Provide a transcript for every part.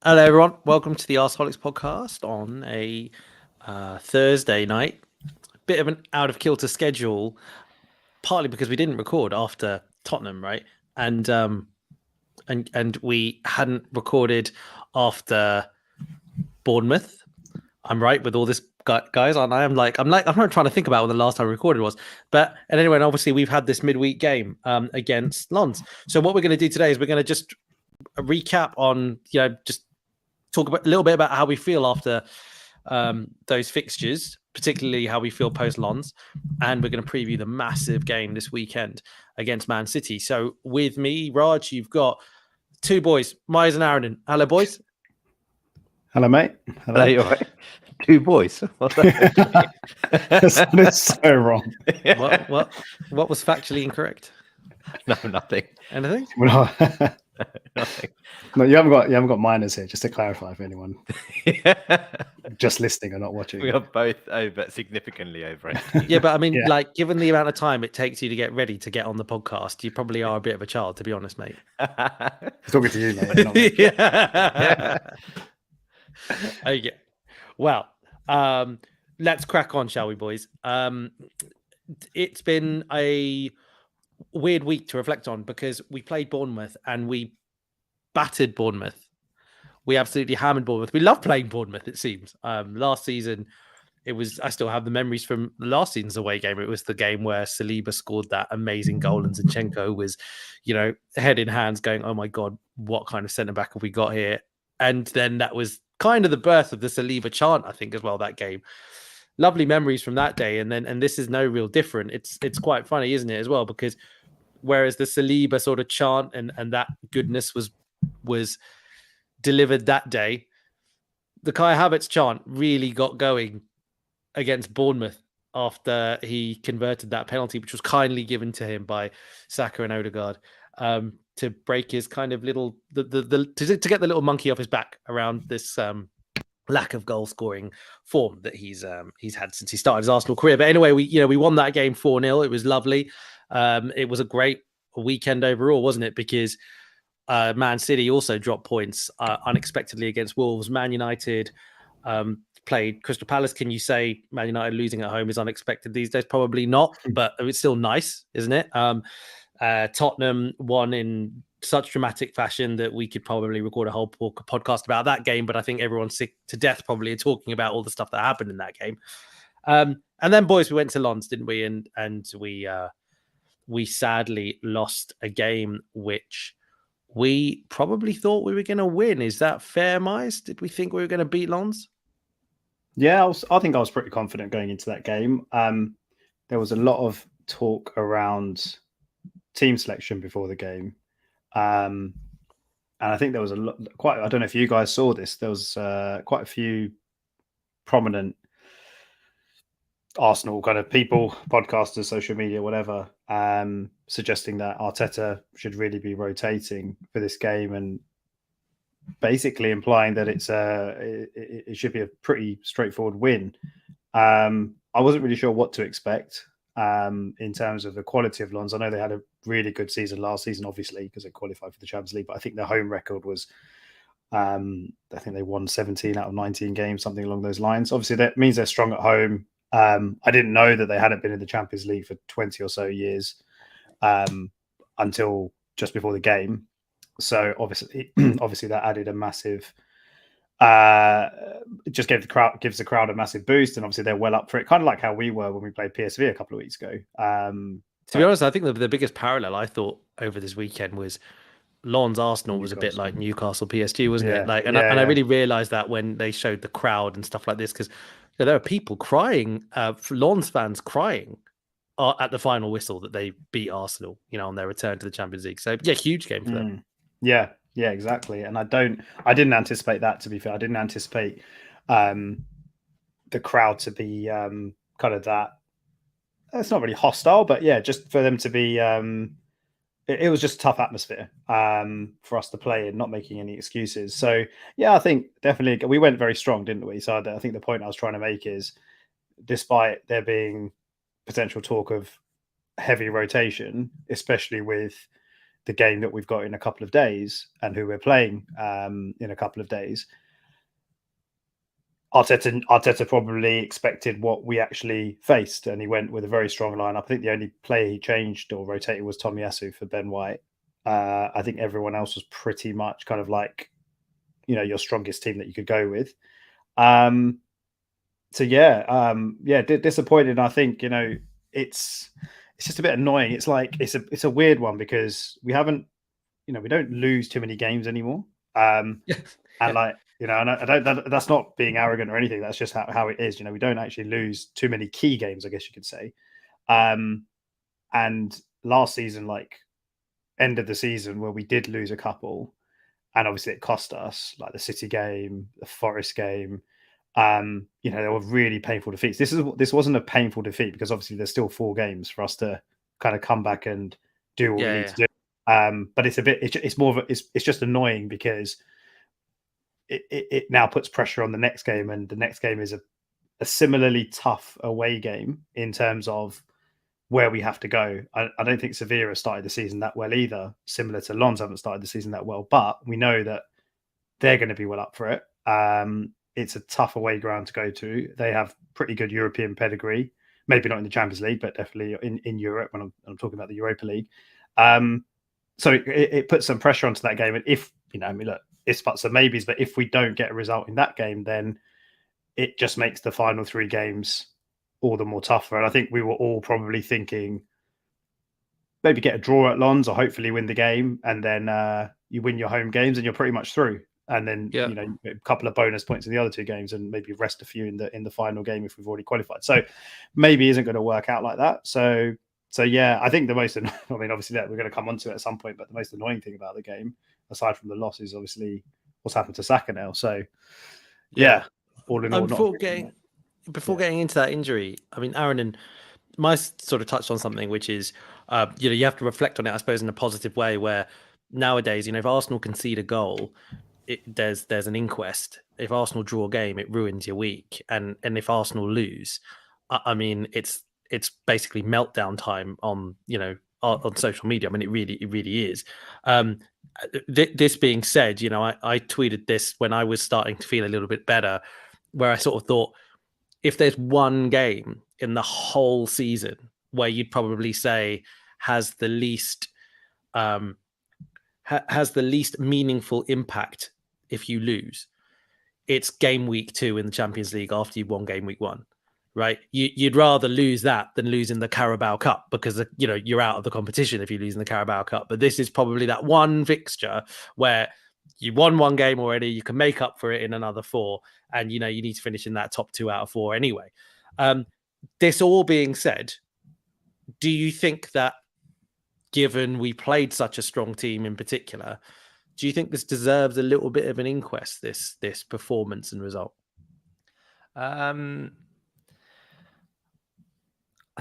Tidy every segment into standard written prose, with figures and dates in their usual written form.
Hello, everyone. Welcome to the Arseholics podcast on a Thursday night. Bit of an out of kilter schedule, partly because we didn't record after Tottenham, right? And we hadn't recorded after Bournemouth. I'm right with all this, guys. I'm not trying to think about when the last time we recorded was. But anyway, and obviously we've had this midweek game against Lens. So what we're going to do today is we're going to just recap on, just talk a little bit about how we feel after those fixtures, particularly how we feel post Lens, and we're going to preview the massive game this weekend against Man City. So with me, Raj, you've got two boys, Myers and Aaron. Hello, boys. Hello, mate. Hello, you all right? Two boys. That's so wrong. What was factually incorrect? No, nothing. Anything? Nothing. No, you haven't got minors here. Just to clarify for anyone just listening or not watching. We are both significantly over it. Yeah, but I mean, given the amount of time it takes you to get ready to get on the podcast, you probably are a bit of a child, to be honest, mate. Talking to you, mate. Not me. Yeah. Okay. Well, let's crack on, shall we, boys? It's been a weird week to reflect on because we played Bournemouth and we battered Bournemouth. We absolutely hammered Bournemouth. We love playing Bournemouth, it seems. Last season, I still have the memories from last season's away game. It was the game where Saliba scored that amazing goal and Zinchenko was, head in hands going, oh my God, what kind of centre-back have we got here? And then that was kind of the birth of the Saliba chant, I think, as well, that game. Lovely memories from that day. And this is no real different. It's quite funny, isn't it, as well? Because whereas the Saliba sort of chant and that goodness was delivered that day, the Kai Havertz chant really got going against Bournemouth after he converted that penalty, which was kindly given to him by Saka and Odegaard, to break his kind of little to get the little monkey off his back around this lack of goal scoring form that he's had since he started his Arsenal career. But anyway, we won that game 4-0. It was lovely. It was a great weekend overall, wasn't it? Because Man City also dropped points unexpectedly against Wolves. Man United played Crystal Palace. Can you say Man United losing at home is unexpected these days? Probably not, but it's still nice, isn't it? Tottenham won in such dramatic fashion that we could probably record a whole podcast about that game, but I think everyone's sick to death probably talking about all the stuff that happened in that game. And then, boys, we went to Lens, didn't we? And we sadly lost a game which we probably thought we were going to win. Is that fair, Mize? Did we think we were going to beat Lens? Yeah, I think I was pretty confident going into that game. There was a lot of talk around team selection before the game. And I think there was I don't know if you guys saw this, there was quite a few prominent Arsenal kind of people, podcasters, social media, whatever, suggesting that Arteta should really be rotating for this game and basically implying that it should be a pretty straightforward win. I wasn't really sure what to expect in terms of the quality of Lens. I know they had a really good season last season, obviously, because they qualified for the Champions League, but I think their home record was, I think they won 17 out of 19 games, something along those lines. Obviously, that means they're strong at home. I didn't know that they hadn't been in the Champions League for 20 or so years until just before the game. So obviously that added a massive, it just gives the crowd a massive boost, and obviously they're well up for it, kind of like how we were when we played PSV a couple of weeks ago. To be honest, I think the biggest parallel I thought over this weekend was Lens Arsenal was a bit like Newcastle PSG, wasn't it? I really realised that when they showed the crowd and stuff like this, because there are people crying, Lens fans crying at the final whistle that they beat Arsenal, on their return to the Champions League. So yeah, huge game for them. Yeah, exactly. And I didn't anticipate that, to be fair. I didn't anticipate the crowd to be kind of that. It's not really hostile, but yeah, just for them to be. It was just a tough atmosphere for us to play in, not making any excuses. So yeah, I think definitely we went very strong, didn't we? So I think the point I was trying to make is, despite there being potential talk of heavy rotation, especially with the game that we've got in a couple of days and who we're playing in a couple of days, Arteta probably expected what we actually faced, and he went with a very strong lineup. I think the only player he changed or rotated was Tomiyasu for Ben White. I think everyone else was pretty much kind of like, your strongest team that you could go with. Disappointed. I think it's just a bit annoying. It's like it's a weird one because we haven't, we don't lose too many games anymore. And like, and I don't. That's not being arrogant or anything. That's just how it is. We don't actually lose too many key games, I guess you could say. And last season, like end of the season, where we did lose a couple, and obviously it cost us, like the City game, the Forest game. They were really painful defeats. This wasn't a painful defeat because obviously there's still 4 games for us to kind of come back and do what we need to do. But it's just annoying because it now puts pressure on the next game, and the next game is a similarly tough away game in terms of where we have to go. I don't think Vieira started the season that well either, similar to Lens haven't started the season that well, but we know that they're going to be well up for it. It's a tough away ground to go to. They have pretty good European pedigree, maybe not in the Champions League, but definitely in Europe when I'm talking about the Europa League. So it puts some pressure onto that game. And if, look, it's but some maybes, but if we don't get a result in that game, then it just makes the final 3 games all the more tougher. And I think we were all probably thinking maybe get a draw at Lens or hopefully win the game. And then you win your home games and you're pretty much through. And then, a couple of bonus points in the other 2 games and maybe rest a few in the final game if we've already qualified. So maybe isn't going to work out like that. So yeah, I think the most, obviously that we're going to come onto it at some point, but the most annoying thing about the game, aside from the loss, is obviously what's happened to Saka now. So yeah, all in all, before getting into that injury, Aaron and Mice sort of touched on something, which is, you have to reflect on it, I suppose, in a positive way, where nowadays, if Arsenal concede a goal, there's an inquest. If Arsenal draw a game, it ruins your week. And if Arsenal lose, it's basically meltdown time on social media. It really is. This being said, I tweeted this when I was starting to feel a little bit better, where I sort of thought, if there's one game in the whole season where you'd probably say has the least meaningful impact if you lose, it's game week 2 in the Champions League after you've won game week 1, right? You'd rather lose that than lose in the Carabao Cup because you're out of the competition if you lose in the Carabao Cup. But this is probably that one fixture where you won 1 game already, you can make up for it in another 4, and you need to finish in that top 2 out of 4 anyway. This all being said, do you think that, given we played such a strong team in particular, do you think this deserves a little bit of an inquest, this performance and result? I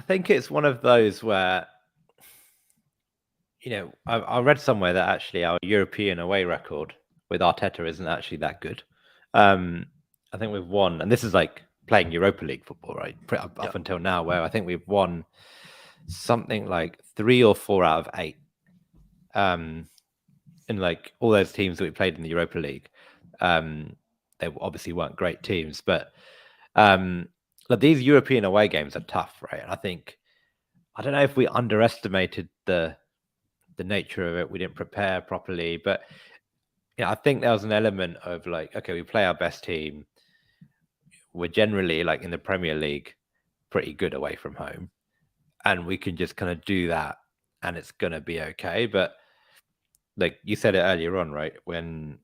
think it's one of those where, I read somewhere that actually our European away record with Arteta isn't actually that good. I think we've won, and this is like playing Europa League football, right? Up until now, where I think we've won something like 3 or 4 out of 8. In like all those teams that we played in the Europa League, they obviously weren't great teams, but these European away games are tough, right? And I don't know if we underestimated the nature of it. We didn't prepare properly, but I think there was an element of like, okay, we play our best team. We're generally, like in the Premier League, pretty good away from home, and we can just kind of do that, and it's going to be okay. But like you said it earlier on, right? When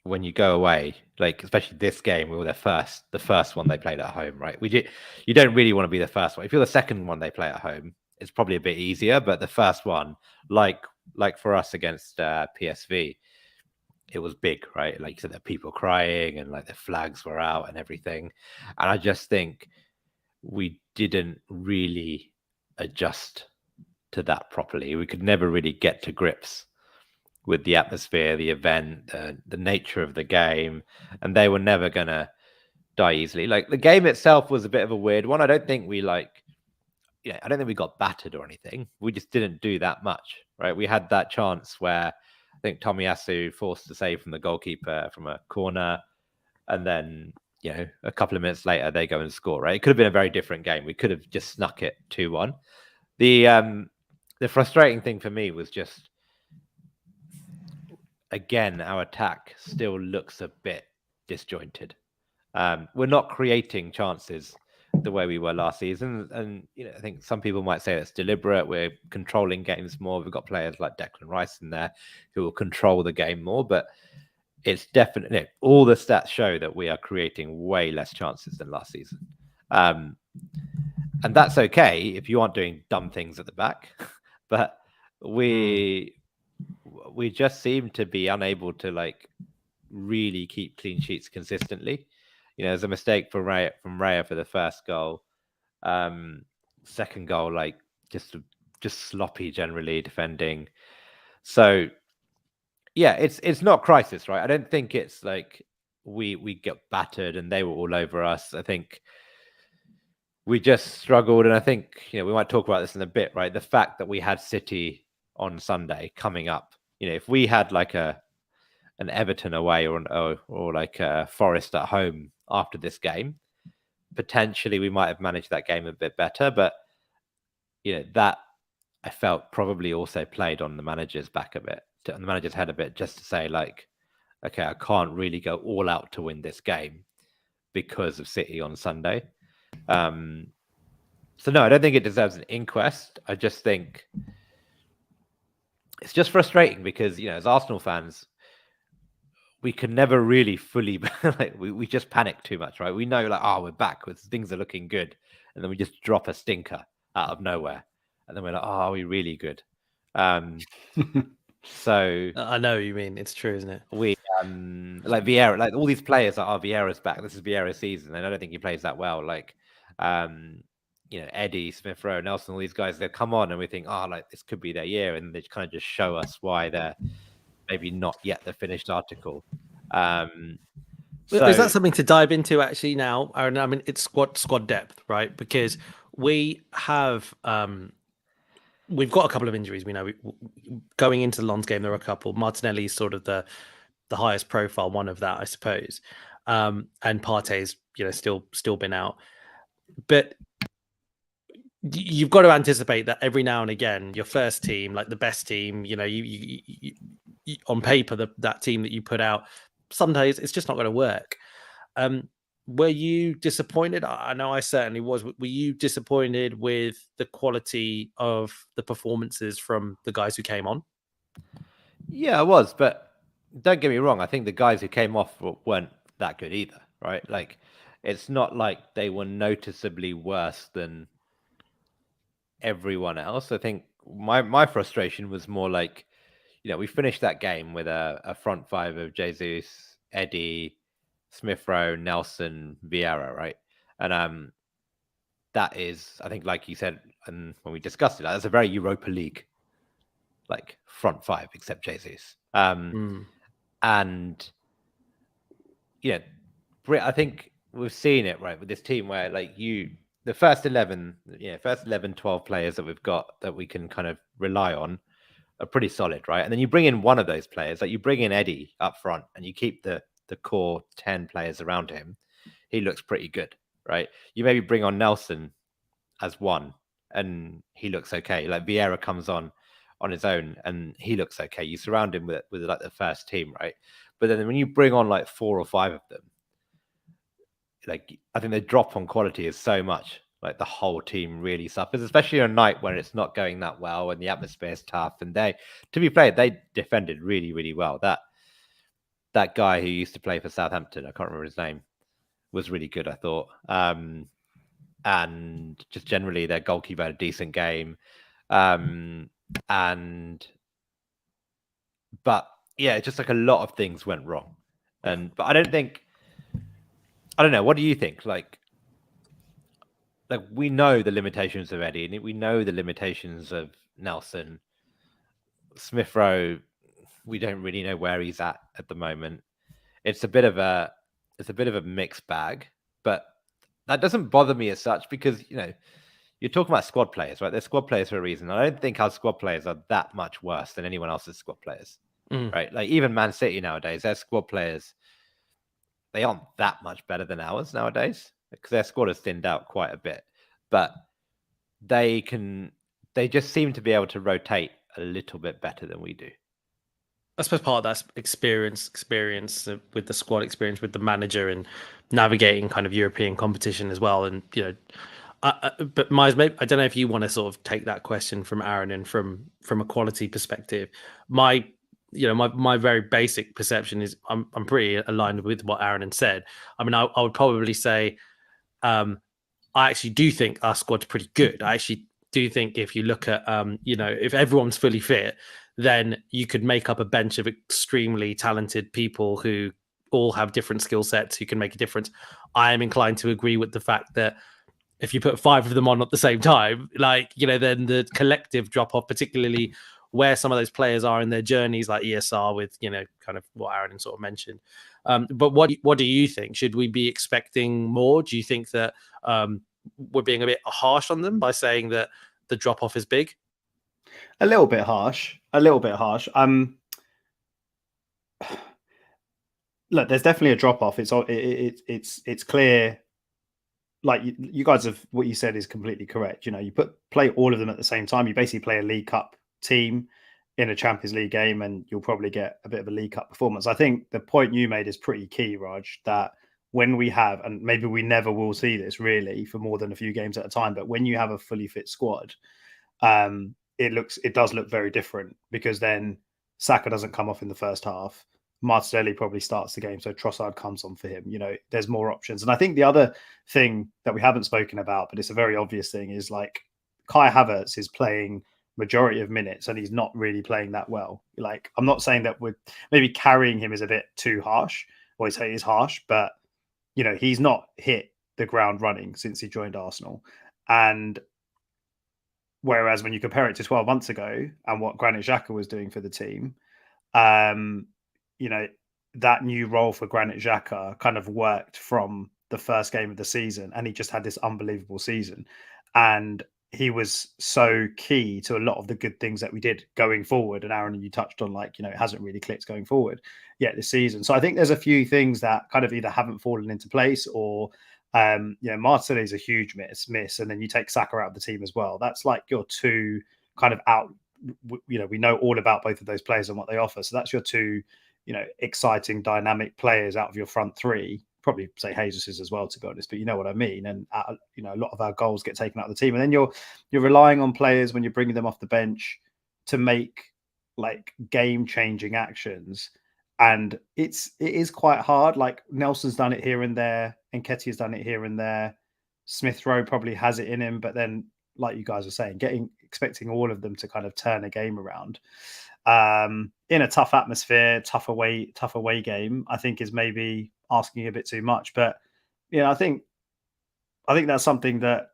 you go away, like especially this game, we were the first one they played at home, right? You don't really want to be the first one. If you're the second one they play at home, it's probably a bit easier. But the first one, like for us against PSV, it was big, right? Like you said, there are people crying and like the flags were out and everything. And I just think we didn't really adjust to that properly. We could never really get to grips with the atmosphere, the event, the nature of the game, and they were never gonna die easily. Like the game itself was a bit of a weird one. I don't think we I don't think we got battered or anything. We just didn't do that much, right? We had that chance where I think Tomiyasu forced a save from the goalkeeper from a corner, and then a couple of minutes later they go and score. Right? It could have been a very different game. We could have just snuck it 2-1. The frustrating thing for me was just, again, our attack still looks a bit disjointed. We're not creating chances the way we were last season, and I think some people might say that's deliberate. We're controlling games more. We've got players like Declan Rice in there who will control the game more, but it's definitely all the stats show that we are creating way less chances than last season, and that's okay if you aren't doing dumb things at the back. But we just seem to be unable to really keep clean sheets consistently. There's a mistake from Raya for the first goal. Second goal, just sloppy generally defending. So yeah, it's not crisis, right? I don't think it's we get battered and they were all over us. I think we just struggled, and I think we might talk about this in a bit, right? The fact that we had City on Sunday coming up, if we had an Everton away or a Forest at home after this game, potentially we might have managed that game a bit better. But that I felt probably also played on the manager's back a bit, on the manager's head a bit, just to say okay, I can't really go all out to win this game because of City on Sunday. So no, I don't think it deserves an inquest. I just think it's just frustrating because as Arsenal fans, we can never really fully we just panic too much, right? We know we're back, things are looking good, and then we just drop a stinker out of nowhere, and then we're are we really good? So I know what you mean. It's true, isn't it? We Vieira, all these players Vieira's back. This is Vieira's season, and I don't think he plays that well. Eddie, Smith Rowe, Nelson, all these guys, they come on and we think, this could be their year, and they kind of just show us why they're maybe not yet the finished article. So, is that something to dive into actually now, Aaron? I mean, it's squad depth, right? Because we have we've got a couple of injuries. We know going into the Lens game, there were a couple. Martinelli is sort of the highest profile one of that, I suppose. And Partey's still been out, but you've got to anticipate that every now and again, your first team, the best team, you on paper, that team that you put out, some days it's just not going to work. Were you disappointed? I know I certainly was. Were you disappointed with the quality of the performances from the guys who came on? Yeah, I was, but don't get me wrong. I think the guys who came off weren't that good either, right? It's not like they were noticeably worse than everyone else. I think my frustration was more we finished that game with a front five of Jesus, Eddie, Smith Rowe, Nelson, Vieira, right? And that is, I think, like you said, and when we discussed it, that's a very Europa League front five, except Jesus. And I think we've seen it, right, with this team where the first 11, 12 players that we've got that we can kind of rely on are pretty solid, right? And then you bring in one of those players, you bring in Eddie up front and you keep the core 10 players around him. He looks pretty good, right? You maybe bring on Nelson as one and he looks okay. Vieira comes on his own and he looks okay. You surround him with the first team, right? But then when you bring on 4 or 5 of them, I think the drop on quality is so much. The whole team really suffers, especially on a night when it's not going that well and the atmosphere is tough. And they defended really, really well. That guy who used to play for Southampton, I can't remember his name, was really good, I thought. And just generally, their goalkeeper had a decent game. But yeah, it's just a lot of things went wrong. But I don't know. What do you think? We know the limitations of Eddie, and we know the limitations of Nelson. Smith Rowe, we don't really know where he's at the moment. It's a bit of a mixed bag, but that doesn't bother me as such because you're talking about squad players, right? They're squad players for a reason. I don't think our squad players are that much worse than anyone else's squad players, right? Like even Man City nowadays, their squad players, they aren't that much better than ours nowadays because their squad has thinned out quite a bit. But they just seem to be able to rotate a little bit better than we do. I suppose part of that's experience with the squad, experience with the manager, and navigating kind of European competition as well. And but Myers, maybe, I don't know if you want to sort of take that question from Aaron and from a quality perspective. My very basic perception is I'm pretty aligned with what Aaron had said. I mean, I would probably say I actually do think our squad's pretty good. I actually do think if you look at if everyone's fully fit, then you could make up a bench of extremely talented people who all have different skill sets who can make a difference. I am inclined to agree with the fact that if you put 5 of them on at the same time, then the collective drop off, particularly where some of those players are in their journeys, like ESR with, kind of what Aaron sort of mentioned. But what do you think? Should we be expecting more? Do you think that we're being a bit harsh on them by saying that the drop off is big? A little bit harsh. Look, there's definitely a drop off. It's clear. Like you guys have, what you said is completely correct. You play all of them at the same time. You basically play a League Cup team in a Champions League game, and you'll probably get a bit of a League Cup performance. I think the point you made is pretty key, Raj, that when we have, and maybe we never will see this really for more than a few games at a time, but when you have a fully fit squad, it does look very different, because then Saka doesn't come off in the first half. Martinelli probably starts the game, so Trossard comes on for him. There's more options. And I think the other thing that we haven't spoken about, but it's a very obvious thing, is like Kai Havertz is playing majority of minutes and he's not really playing that well. Like, I'm not saying that we're maybe carrying him is a bit too harsh, or it is harsh, but he's not hit the ground running since he joined Arsenal. And whereas when you compare it to 12 months ago and what Granit Xhaka was doing for the team, that new role for Granit Xhaka kind of worked from the first game of the season, and he just had this unbelievable season. And he was so key to a lot of the good things that we did going forward. And Aaron, you touched on, it hasn't really clicked going forward yet this season. So I think there's a few things that kind of either haven't fallen into place, or Martinelli is a huge miss, and then you take Saka out of the team as well. That's like your two kind of out. We know all about both of those players and what they offer. So that's your two, exciting, dynamic players out of your front three. Probably say Jesus is as well, to be honest, but you know what I mean. And a lot of our goals get taken out of the team, and then you're relying on players when you're bringing them off the bench to make like game-changing actions, and it is quite hard. Like Nelson's done it here and there, and Nketiah's done it here and there. Smith Rowe probably has it in him, but then, like you guys are saying, expecting all of them to kind of turn a game around in a tough atmosphere, tough away game, I think is maybe asking a bit too much. But I think that's something that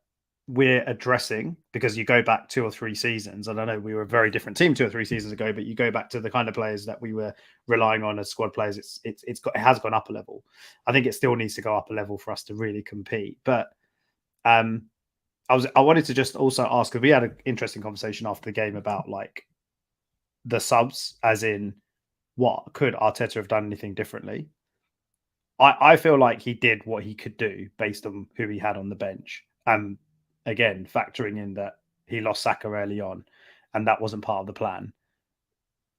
we're addressing, because you go back 2 or 3 seasons, and I know we were a very different team 2 or 3 seasons ago, but you go back to the kind of players that we were relying on as squad players, it has gone up a level. I think it still needs to go up a level for us to really compete. But I wanted to just also ask, because we had an interesting conversation after the game about like the subs, as in what could Arteta have done anything differently. I feel like he did what he could do based on who he had on the bench. Again, factoring in that he lost Saka early on, and that wasn't part of the plan.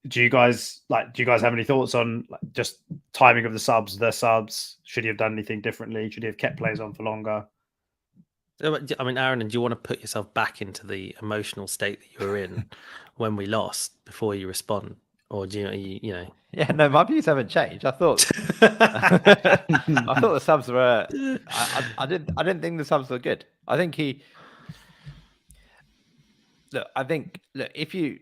Do you guys have any thoughts on just timing of the subs? Should he have done anything differently? Should he have kept players on for longer? I mean, Aaron, do you want to put yourself back into the emotional state that you were in when we lost before you respond? Or do you know? Yeah, no, my views haven't changed. I thought the subs were. I didn't think the subs were good. I think if you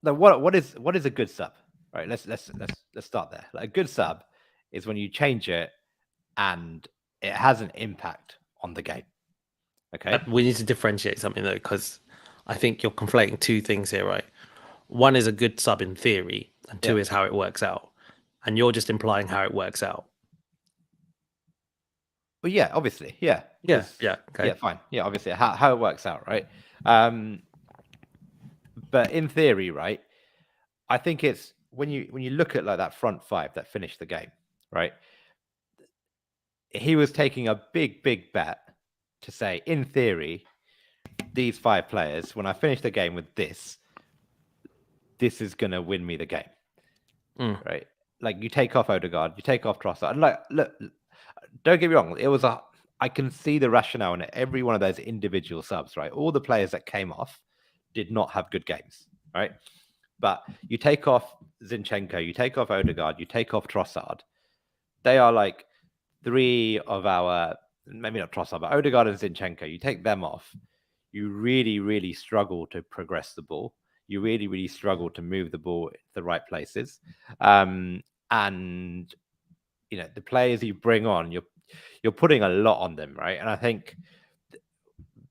what is a good sub, right? Let's start there. Like, a good sub is when you change it and it has an impact on the game. Okay, we need to differentiate something though, because I think you're conflating 2 things here, right? One is a good sub in theory, and 2 is how it works out. And you're just implying how it works out. Well, yeah, obviously, yeah. Yeah, okay. Yeah, fine. Yeah, obviously, how it works out, right? But in theory, right, I think it's when you look at like that front five that finished the game, right? He was taking a big bet to say, in theory, these 5 players, when I finish the game with this is going to win me the game, right? Like you take off Odegaard, you take off Trossard. Like, look, don't get me wrong, I can see the rationale in every one of those individual subs, right? All the players that came off did not have good games, right? But you take off Zinchenko, you take off Odegaard, you take off Trossard. They are like 3 of our, maybe not Trossard, but Odegaard and Zinchenko. You take them off, you really struggle to progress the ball. You really struggle to move the ball to the right places. And you know, the players you bring on, you're putting a lot on them, right? And I think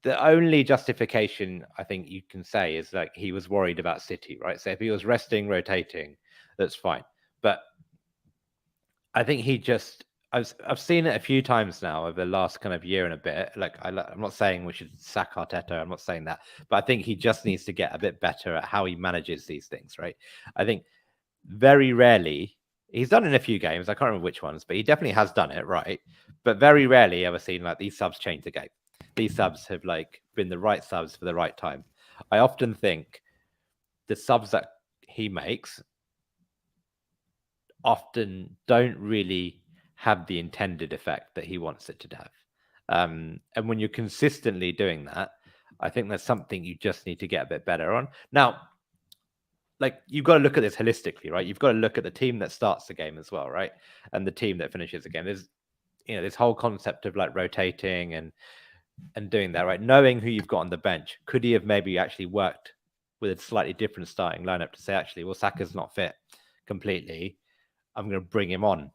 the only justification I think you can say is like he was worried about City, right? So if he was resting, rotating, that's fine. But I think he just, I've seen it a few times now over the last kind of year and a bit. Like I'm not saying we should sack Arteta. I'm not saying that, but I think he just needs to get a bit better at how he manages these things, right? I think very rarely, he's done it in a few games. I can't remember which ones, but he definitely has done it, right? But very rarely ever seen like these subs change the game. These subs have like been the right subs for the right time. I often think the subs that he makes often don't really have the intended effect that he wants it to have. And when you're consistently doing that, I think that's something you just need to get a bit better on. Now, like you've got to look at this holistically, right? You've got to look at the team that starts the game as well, right? And the team that finishes the game. There's, you know, this whole concept of like rotating and doing that, right? Knowing who you've got on the bench, could he have maybe actually worked with a slightly different starting lineup to say, actually, well, Saka's not fit completely. I'm going to bring him on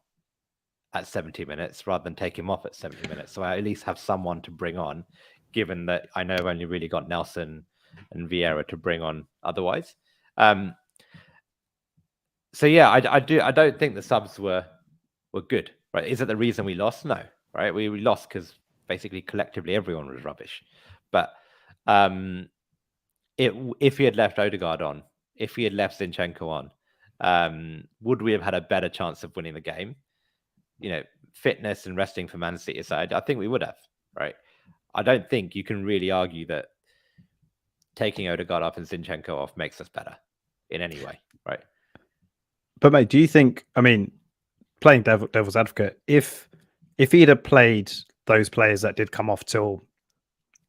at 70 minutes rather than take him off at 70 minutes. So I at least have someone to bring on, given that I know I've only really got Nelson and Vieira to bring on otherwise. So yeah, I don't think the subs were good, right? Is it the reason we lost? No, right? We lost because basically collectively everyone was rubbish. But if he had left Odegaard on, if he had left Zinchenko on, would we have had a better chance of winning the game? You know, fitness and resting for Man City aside, I think we would have, right? I don't think you can really argue that taking Odegaard off and Zinchenko off makes us better in any way, right? But mate, do you think, I mean, playing devil's advocate, if he'd have played those players that did come off till,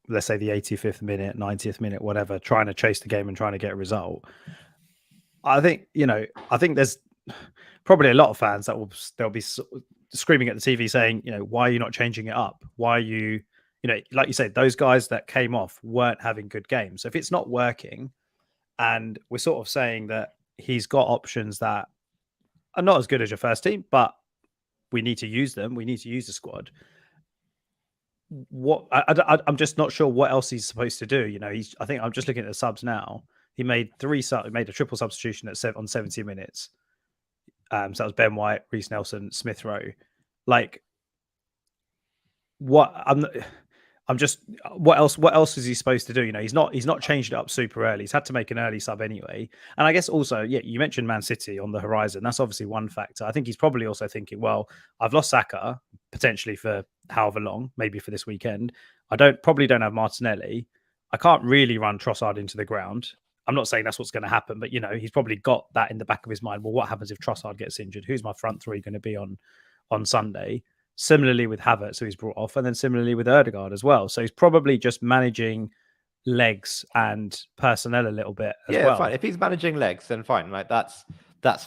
let's say, the 85th minute, 90th minute, whatever, trying to chase the game and trying to get a result, I think there's probably a lot of fans that they'll be screaming at the TV saying, you know, why are you not changing it up? Why are you, you know, like you said, those guys that came off weren't having good games. So if it's not working, and we're sort of saying that he's got options that are not as good as your first team, but we need to use them. We need to use the squad. I'm just not sure what else he's supposed to do. You know, I think I'm just looking at the subs now. He made a triple substitution on 70 minutes. So that was Ben White, Reece Nelson, Smith Rowe. Like, what else is he supposed to do? You know, he's not changed it up super early. He's had to make an early sub anyway. And I guess also, yeah, you mentioned Man City on the horizon. That's obviously one factor. I think he's probably also thinking, well, I've lost Saka potentially for however long, maybe for this weekend. Probably don't have Martinelli. I can't really run Trossard into the ground. I'm not saying that's what's going to happen, but you know, he's probably got that in the back of his mind. Well, what happens if Trossard gets injured? Who's my front three going to be on Sunday? Similarly with Havertz, who he's brought off, and then similarly with Odegaard as well. So he's probably just managing legs and personnel a little bit as well. Fine. If he's managing legs, then fine. Like that's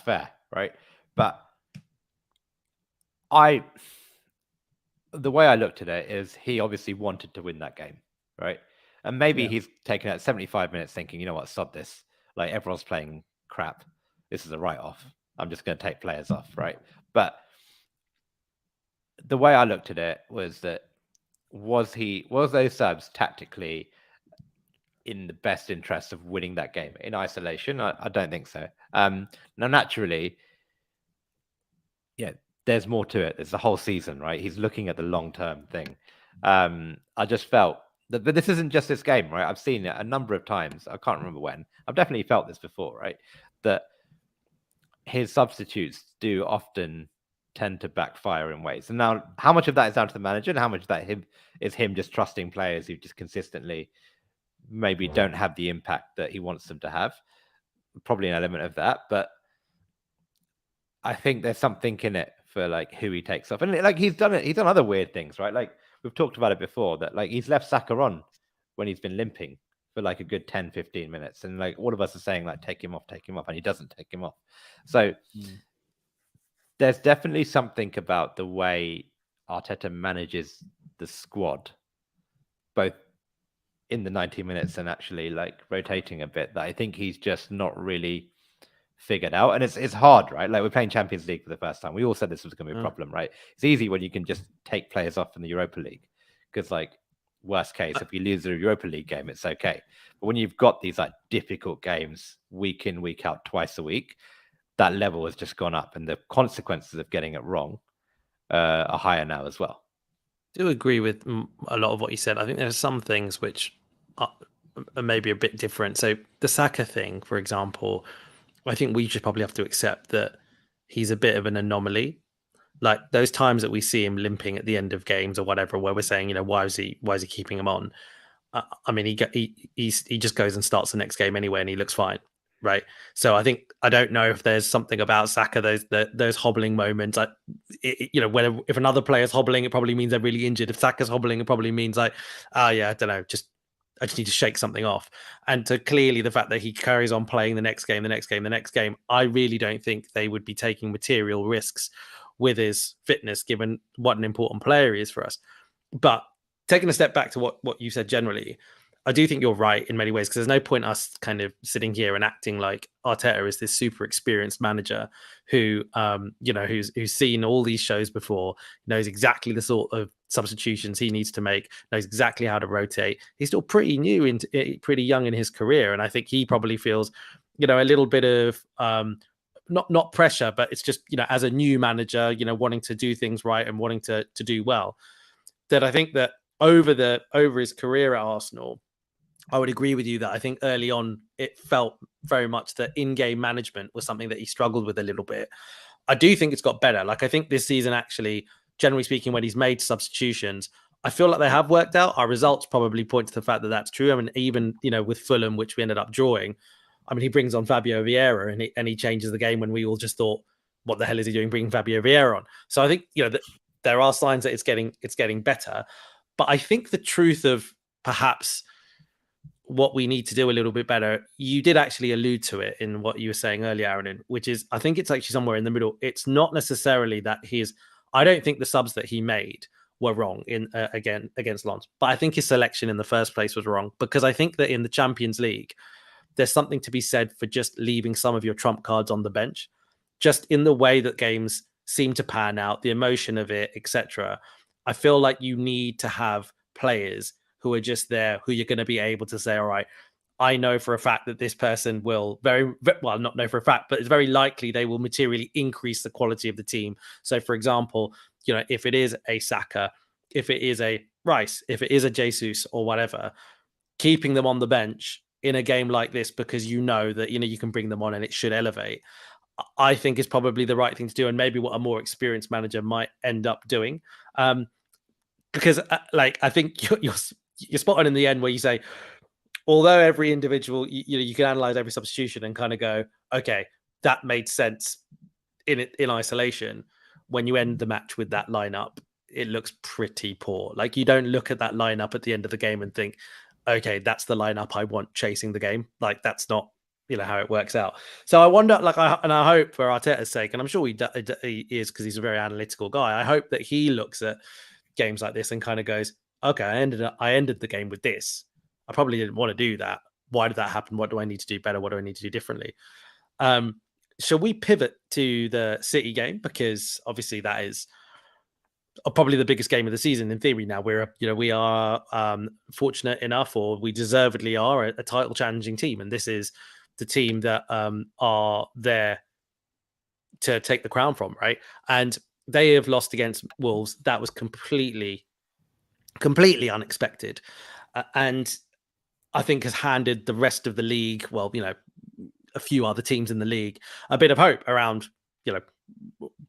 fair, right? But the way I looked at it is he obviously wanted to win that game, right? And maybe he's taken out 75 minutes thinking, you know what, stop this. Like everyone's playing crap. This is a write-off. I'm just going to take players off, right? But the way I looked at it was that was those subs tactically in the best interest of winning that game in isolation? I don't think so. Now, naturally, yeah, there's more to it. It's the whole season, right? He's looking at the long-term thing. I just felt that, but this isn't just this game, right? I've seen it a number of times. I can't remember when. I've definitely felt this before, right? That his substitutes do often tend to backfire in ways. And now, how much of that is down to the manager, and how much of that is him just trusting players who just consistently maybe don't have the impact that he wants them to have? Probably an element of that, but I think there's something in it for like who he takes off. And like he's done other weird things, right? Like we've talked about it before, that like he's left Saka on when he's been limping for like a good 10, 15 minutes. And like all of us are saying like, take him off. And he doesn't take him off. So there's definitely something about the way Arteta manages the squad, both in the 90 minutes and actually like rotating a bit, that I think he's just not really figured out. And it's hard, right? Like we're playing Champions League for the first time. We all said this was going to be a problem, right? It's easy when you can just take players off in the Europa League, because like worst case, if you lose the Europa League game, it's okay. But when you've got these like difficult games week in, week out, twice a week, that level has just gone up, and the consequences of getting it wrong are higher now as well. I do agree with a lot of what you said. I think there are some things which are maybe a bit different. So the Saka thing, for example, I think we should probably have to accept that he's a bit of an anomaly. Like those times that we see him limping at the end of games or whatever, where we're saying, why is he keeping him on? I mean, he just goes and starts the next game anyway, and he looks fine, right? So I don't know if there's something about Saka, those hobbling moments. If another player's hobbling, it probably means they're really injured. If Saka's hobbling, it probably means like, I don't know, I just need to shake something off. And to clearly the fact that he carries on playing the next game, I really don't think they would be taking material risks with his fitness, given what an important player he is for us. But taking a step back to what you said generally, I do think you're right in many ways, because there's no point us kind of sitting here and acting like Arteta is this super experienced manager who, who's seen all these shows before, knows exactly the sort of substitutions he needs to make, knows exactly how to rotate. He's still pretty young in his career, and I think he probably feels, a little bit of not pressure, but it's just as a new manager, wanting to do things right and wanting to do well. That I think that over his career at Arsenal, I would agree with you that I think early on it felt very much that in-game management was something that he struggled with a little bit. I do think it's got better. Like I think this season, actually, generally speaking, when he's made substitutions, I feel like they have worked out. Our results probably point to the fact that that's true. I mean, even with Fulham, which we ended up drawing, I mean, he brings on Fabio Vieira and he changes the game when we all just thought, what the hell is he doing bringing Fabio Vieira on? So I think there are signs that it's getting better. But I think the truth of perhaps what we need to do a little bit better, you did actually allude to it in what you were saying earlier, Aaron, which is, I think it's actually somewhere in the middle. It's not necessarily that I don't think the subs that he made were wrong against Lens, but I think his selection in the first place was wrong, because I think that in the Champions League, there's something to be said for just leaving some of your trump cards on the bench, just in the way that games seem to pan out, the emotion of it, etc. I feel like you need to have players who are just there, who you're going to be able to say, all right, I know for a fact that this person will not know for a fact, but it's very likely they will materially increase the quality of the team. So for example, if it is a Saka, if it is a Rice, if it is a Jesus or whatever, keeping them on the bench in a game like this, because that, you can bring them on and it should elevate, I think is probably the right thing to do, and maybe what a more experienced manager might end up doing. Because I think you're spot on in the end where you say, although every individual, you can analyze every substitution and kind of go, okay, that made sense in isolation. When you end the match with that lineup, it looks pretty poor. Like you don't look at that lineup at the end of the game and think, okay, that's the lineup I want chasing the game. Like that's not how it works out. So I wonder, I hope for Arteta's sake, and I'm sure he is, because he's a very analytical guy, I hope that he looks at games like this and kind of goes, okay, I ended the game with this. I probably didn't want to do that. Why did that happen? What do I need to do better? What do I need to do differently? Shall we pivot to the City game? Because obviously that is probably the biggest game of the season in theory. Now we are fortunate enough, or we deservedly are, a title challenging team, and this is the team that are there to take the crown from, right? And they have lost against Wolves. That was completely unexpected. And I think has handed the rest of the league, well, a few other teams in the league, a bit of hope around,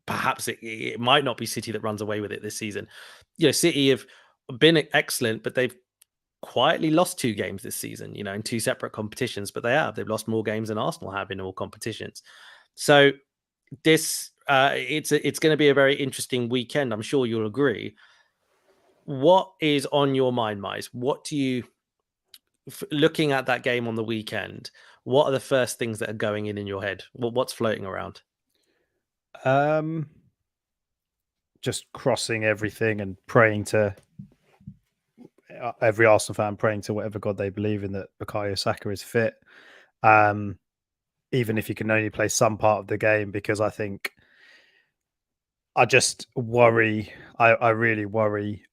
perhaps it might not be City that runs away with it this season. City have been excellent, but they've quietly lost 2 games this season, in 2 separate competitions, but they've lost more games than Arsenal have in all competitions. So this, it's going to be a very interesting weekend. I'm sure you'll agree. What is on your mind, Mize? What do you, looking at that game on the weekend, what are the first things that are going in your head? What's floating around? Just crossing everything and praying to every Arsenal fan, praying to whatever God they believe in, that Bukayo Saka is fit. Even if you can only play some part of the game, because I think I just worry. I really worry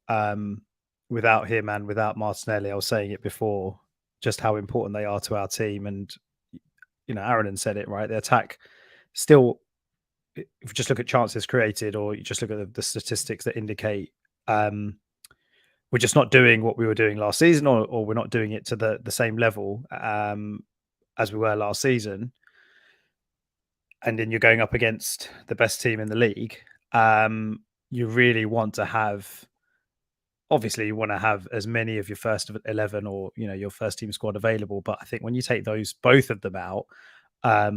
without him and without Martinelli. I was saying it before, just how important they are to our team. And, Aaron said it, right? The attack still, if you just look at chances created, or you just look at the statistics that indicate we're just not doing what we were doing last season, or we're not doing it to the same level as we were last season. And then you're going up against the best team in the league. You really want to have, obviously you want to have as many of your first 11 or, your first team squad available. But I think when you take both of them out, I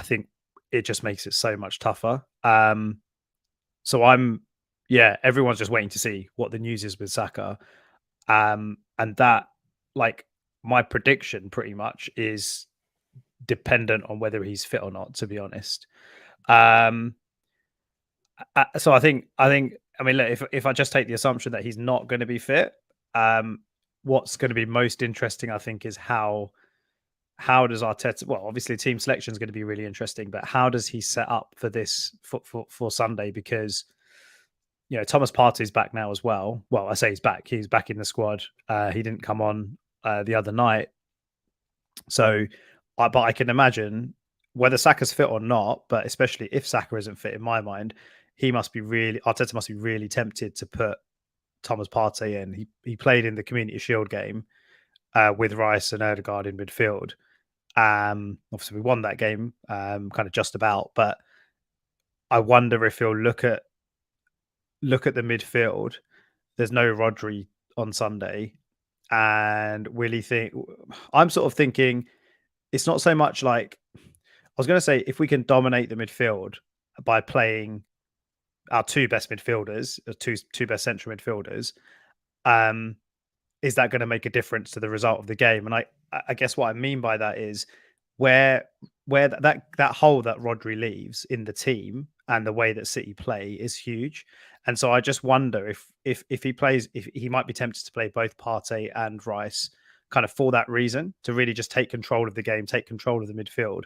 think it just makes it so much tougher. So everyone's just waiting to see what the news is with Saka. And that, like, my prediction pretty much is dependent on whether he's fit or not, to be honest. So I think, look, if I just take the assumption that he's not going to be fit, what's going to be most interesting, I think, is how does Arteta, well, obviously team selection is going to be really interesting, but how does he set up for this for Sunday? Because, Thomas Partey's back now as well. Well, I say he's back in the squad. He didn't come on the other night. So, but I can imagine whether Saka's fit or not, but especially if Saka isn't fit, in my mind, Arteta must be really tempted to put Thomas Partey in. He played in the Community Shield game with Rice and Ødegaard in midfield. Obviously, we won that game, kind of just about. But I wonder if he'll look at the midfield. There's no Rodri on Sunday, and will he think? I'm sort of thinking it's not so much like, I was going to say, if we can dominate the midfield by playing our 2 best midfielders, two best central midfielders, is that going to make a difference to the result of the game? And I guess what I mean by that is where that hole that Rodri leaves in the team and the way that City play is huge. And so I just wonder if he plays, if he might be tempted to play both Partey and Rice, kind of for that reason, to really just take control of the game, take control of the midfield,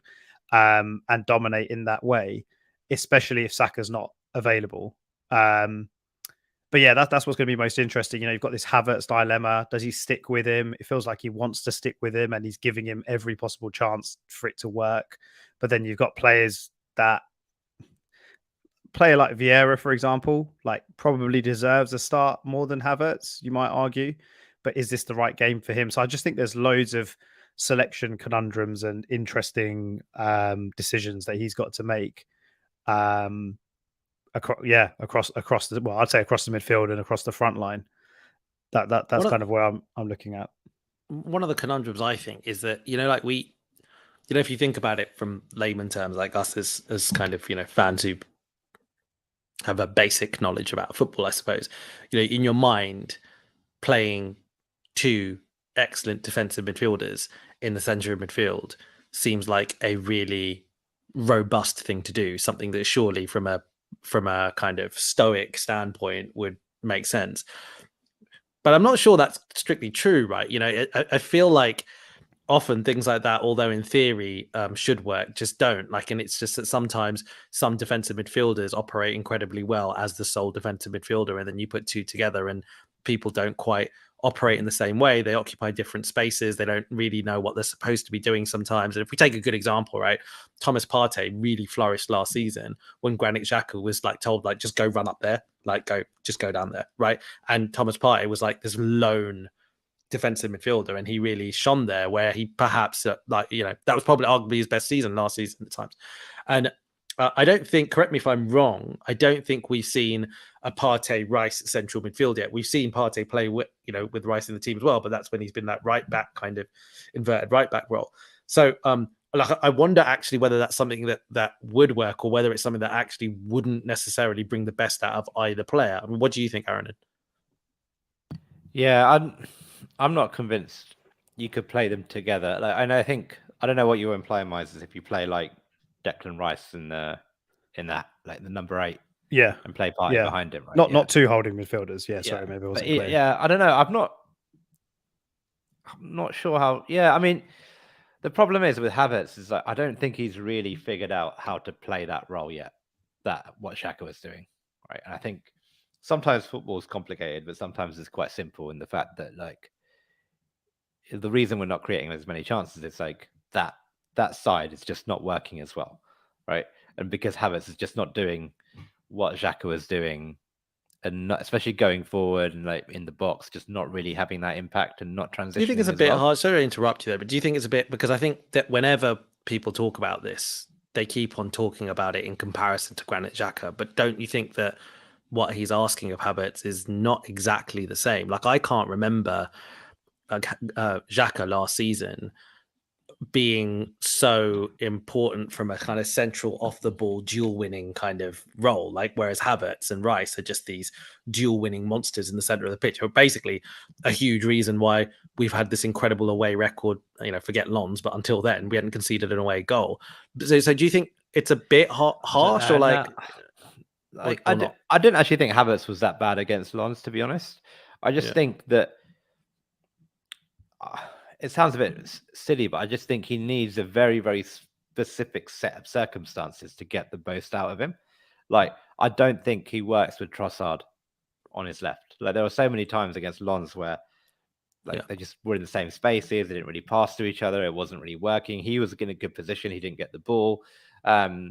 and dominate in that way, especially if Saka's not available. But yeah, that's what's going to be most interesting. You've got this Havertz dilemma. Does he stick with him? It feels like he wants to stick with him, and he's giving him every possible chance for it to work. But then you've got player like Vieira, for example, like probably deserves a start more than Havertz, you might argue. But is this the right game for him? So I just think there's loads of selection conundrums and interesting decisions that he's got to make. Across the, well, I'd say across the midfield and across the front line. That's kind of where I'm looking at. One of the conundrums, I think, is that, if you think about it from layman terms, like us as kind of, fans who have a basic knowledge about football, I suppose, in your mind, playing 2 excellent defensive midfielders in the centre of midfield seems like a really robust thing to do, something that surely from a kind of stoic standpoint would make sense. But I'm not sure that's strictly true, right? I feel like often things like that, although in theory should work, just don't. And it's just that sometimes some defensive midfielders operate incredibly well as the sole defensive midfielder, and then you put 2 together and people don't quite operate in the same way. They occupy different spaces. They don't really know what they're supposed to be doing sometimes. And if we take a good example, right, Thomas Partey really flourished last season when Granit Xhaka was like told, like, just go run up there, like just go down there, right? And Thomas Partey was like this lone defensive midfielder, and he really shone there, where he perhaps that was probably arguably his best season last season at times. And I don't think, correct me if I'm wrong, I don't think we've seen a Partey Rice central midfield yet. We've seen Partey play with Rice in the team as well, but that's when he's been that right back, kind of inverted right back role. So I wonder actually whether that's something that would work, or whether it's something that actually wouldn't necessarily bring the best out of either player. I mean, what do you think, Aaron? Yeah, I'm not convinced you could play them together. Like, I don't know what you're implying, Miles, is if you play like Declan Rice in that like the number 8, and play Partey behind him, right? Not two holding midfielders. Sorry, maybe I wasn't clear. Yeah, I don't know. I'm not sure how. Yeah, I mean, the problem is with Havertz is I don't think he's really figured out how to play that role yet. What Saka was doing, right? And I think sometimes football is complicated, but sometimes it's quite simple in the fact that, like, the reason we're not creating as many chances is like that side is just not working as well, right? And because Havertz is just not doing what Xhaka was doing, and not, especially going forward and like in the box, just not really having that impact and not transitioning. Do you think it's a bit hard? Sorry to interrupt you there, but do you think it's a bit, because I think that whenever people talk about this, they keep on talking about it in comparison to Granit Xhaka, but don't you think that what he's asking of Havertz is not exactly the same? Like, I can't remember Xhaka last season being so important from a kind of central off the ball dual winning kind of role, like, whereas Havertz and Rice are just these dual winning monsters in the center of the pitch. But basically a huge reason why we've had this incredible away record, forget Lons, but until then we hadn't conceded an away goal. So do you think it's a bit harsh, or like, I didn't actually think Havertz was that bad against Lons, to be honest. I just think that it sounds a bit silly, but I just think he needs a very, very specific set of circumstances to get the most out of him. Like, I don't think he works with Trossard on his left. Like, there were so many times against Lons where they just were in the same spaces. They didn't really pass to each other. It wasn't really working. He was in a good position. He didn't get the ball. I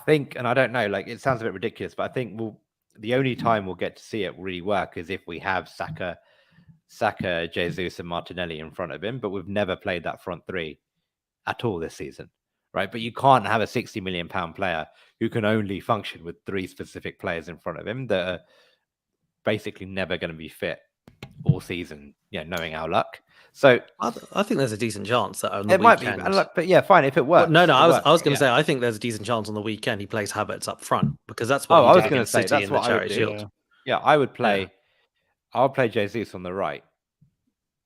think, and I don't know, like, it sounds a bit ridiculous, but I think the only time we'll get to see it really work is if we have Saka, Jesus, and Martinelli in front of him, but we've never played that front three at all this season, right? But you can't have a £60 million player who can only function with 3 specific players in front of him that are basically never going to be fit all season, knowing our luck. So I think there's a decent chance that on the it weekend, might be, but yeah, fine if it works. Well, I was going to say, I think there's a decent chance on the weekend he plays Havertz up front, because that's what I was going to say. That's what I would do. Shield. Yeah, I would play. Yeah. I'll play Jesus on the right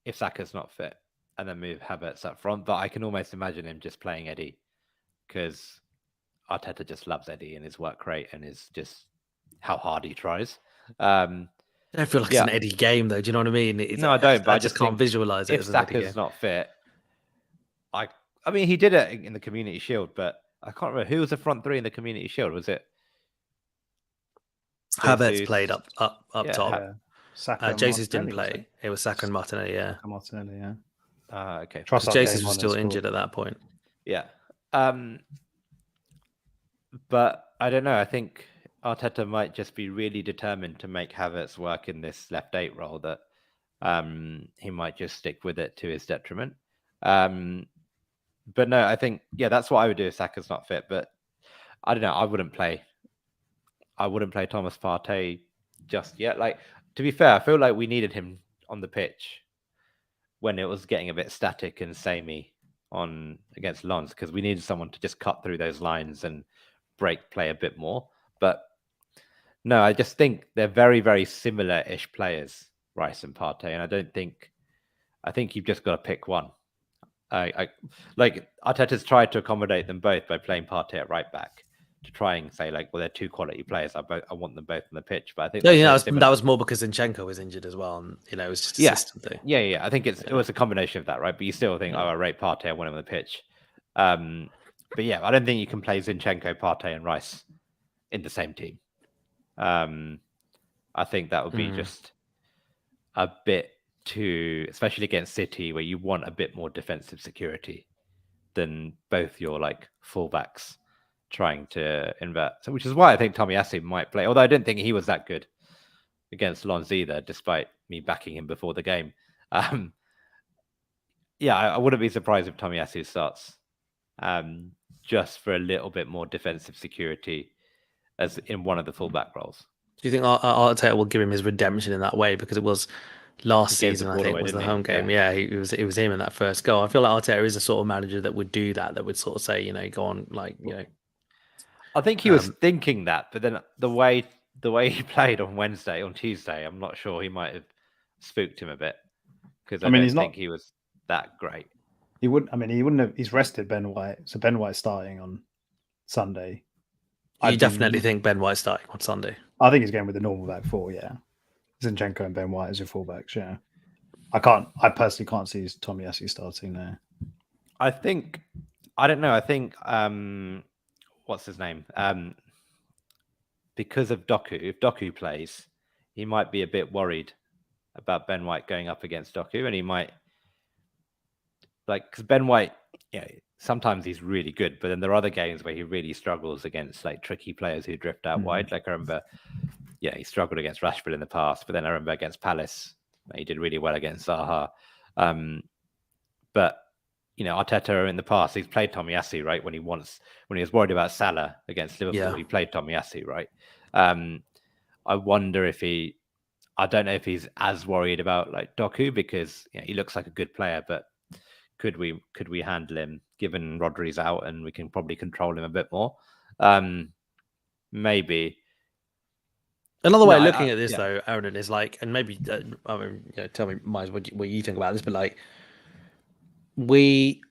if Saka's not fit, and then move Havertz up front. But I can almost imagine him just playing Eddie, because Arteta just loves Eddie and his work rate and his just how hard he tries. I don't feel like it's an Eddie game, though. Do you know what I mean? No, I don't. But I just can't visualize it. If Saka's not fit, I mean, he did it in the Community Shield, but I can't remember who was the front three in the Community Shield. Was it Havertz played up top? Yeah. Saka Jesus didn't play. It was Saka and Martinelli. Yeah. Martinelli. Yeah. Okay. Jesus was still injured at that point. Yeah. But I don't know. I think Arteta might just be really determined to make Havertz work in this left 8 role, that he might just stick with it to his detriment. But no, I think, that's what I would do if Saka's not fit. But I don't know. I wouldn't play Thomas Partey just yet. Like, to be fair, I feel like we needed him on the pitch when it was getting a bit static and samey against Lons, because we needed someone to just cut through those lines and break play a bit more. But no, I just think they're very, very similar-ish players, Rice and Partey, and I think you've just got to pick one. Like, Arteta's tried to accommodate them both by playing Partey at right back, to try and say, like, well, they're 2 quality players. I want them both on the pitch. But I think that was more because Zinchenko was injured as well, and it was just a system thing. Yeah. I think it was a combination of that, right? But you still think, I rate Partey, I want him on the pitch. But yeah, I don't think you can play Zinchenko, Partey, and Rice in the same team. I think that would be just a bit too, especially against City, where you want a bit more defensive security than both your like fullbacks trying to invert. So, which is why I think Tomiyasu might play. Although I didn't think he was that good against Lens either, despite me backing him before the game. Yeah, I wouldn't be surprised if Tomiyasu starts, just for a little bit more defensive security as in one of the fullback roles. Do you think Arteta will give him his redemption in that way? Because it was last season, I think, was the home game. Yeah, it was him in that first goal. I feel like Arteta is a sort of manager that would do that. That would sort of say, go on, like, I think he was thinking that, but then the way he played on Tuesday, I'm not sure he might have spooked him a bit because I don't think he was that great. He wouldn't have. He's rested Ben White, so Ben White's starting on Sunday. You definitely think Ben White's starting on Sunday? I think he's going with the normal back four. Yeah, Zinchenko and Ben White as your fullbacks. Yeah, I personally can't see Tomiyasu starting there. I don't know. I think what's his name? Because of Doku, if Doku plays, he might be a bit worried about Ben White going up against Doku, and he might because Ben White, sometimes he's really good, but then there are other games where he really struggles against like tricky players who drift out wide. Like I remember, he struggled against Rashford in the past, but then I remember against Palace, he did really well against Zaha. But Arteta in the past, he's played Tomiyasu, right? When he was worried about Salah against Liverpool, he played Tomiyasu, right? I wonder if I don't know if he's as worried about like Doku because he looks like a good player, but could we handle him given Rodri's out and we can probably control him a bit more? Maybe. Another way of looking at this, though, Aaron, is like, and maybe tell me, Miles, what you think about this, but like, we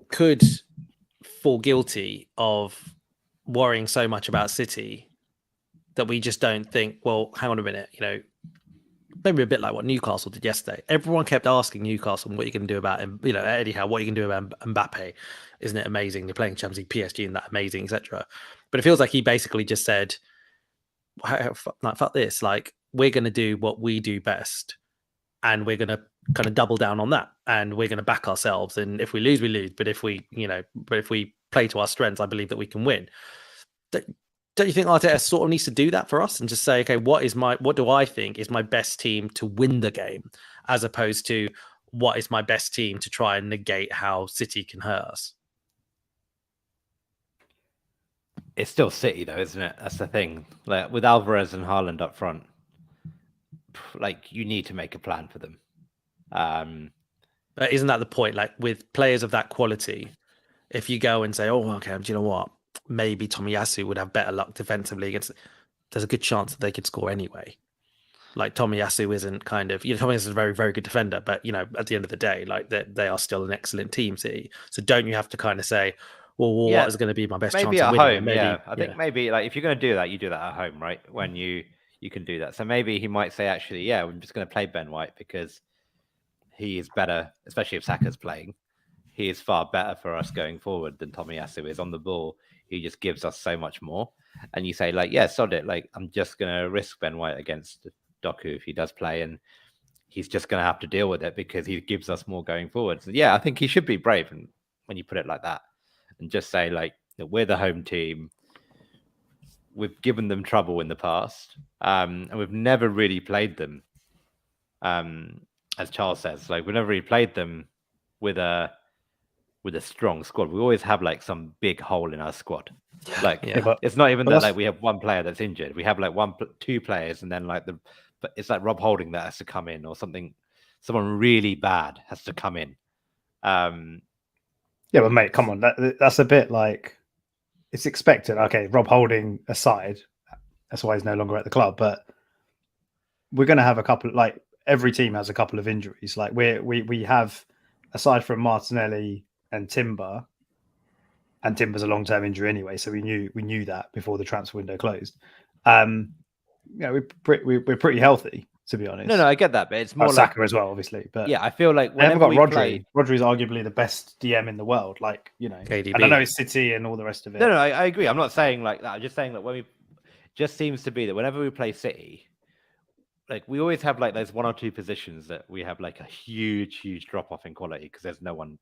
could fall guilty of worrying so much about City that we just don't think, well, hang on a minute, maybe a bit like what Newcastle did yesterday. Everyone kept asking Newcastle, what are you going to do about him? Eddie Howe, what are you going to do about Mbappe? Isn't it amazing? They're playing Champions League, PSG, and that amazing, etc. But it feels like he basically just said, fuck this. Like, we're going to do what we do best. And we're going to kind of double down on that. And we're going to back ourselves. And if we lose, we lose. But if we play to our strengths, I believe that we can win. Don't you think Arteta sort of needs to do that for us and just say, okay, what do I think is my best team to win the game, as opposed to what is my best team to try and negate how City can hurt us? It's still City, though, isn't it? That's the thing. Like with Alvarez and Haaland up front, like you need to make a plan for them. Isn't that the point? Like with players of that quality, if you go and say, "Oh, okay, do you know what? Maybe Tomiyasu would have better luck defensively against," there's a good chance that they could score anyway. Like Tomiyasu isn't Tomiyasu is a very, very good defender, but at the end of the day, like they are still an excellent team, City. So don't you have to kind of say, well, what is going to be my best chance of winning? Maybe at home, I think maybe like if you're going to do that, you do that at home, right? When you can do that. So maybe he might say, actually, I'm just going to play Ben White because he is better, especially if Saka's playing. He is far better for us going forward than Tomiyasu is on the ball. He just gives us so much more. And you say, like, sod it. Like, I'm just going to risk Ben White against Doku if he does play. And he's just going to have to deal with it because he gives us more going forward. So, I think he should be brave when you put it like that. And just say, like, we're the home team. We've given them trouble in the past. And we've never really played them. As Charles says, like, we've never really played them with a strong squad. We always have like some big hole in our squad. It's not even that like we have one player that's injured. We have like two players, and then like but it's like Rob Holding that has to come in, or something. Someone really bad has to come in. But mate, come on, that's a bit like it's expected. Okay, Rob Holding aside, that's why he's no longer at the club. But we're going to have a couple. Like every team has a couple of injuries. Like we have, aside from Martinelli and Timber, and Timber's a long-term injury anyway, so we knew that before the transfer window closed. We're pretty healthy, to be honest. No, I get that, but it's more Saka as well, obviously. But I feel like we haven't got Rodri. Rodri's arguably the best DM in the world. Like KDB. And I know it's City and all the rest of it. No, I agree. I'm not saying like that. I'm just saying that just seems to be that whenever we play City, like we always have like those 1 or 2 positions that we have like a huge drop off in quality because there's no one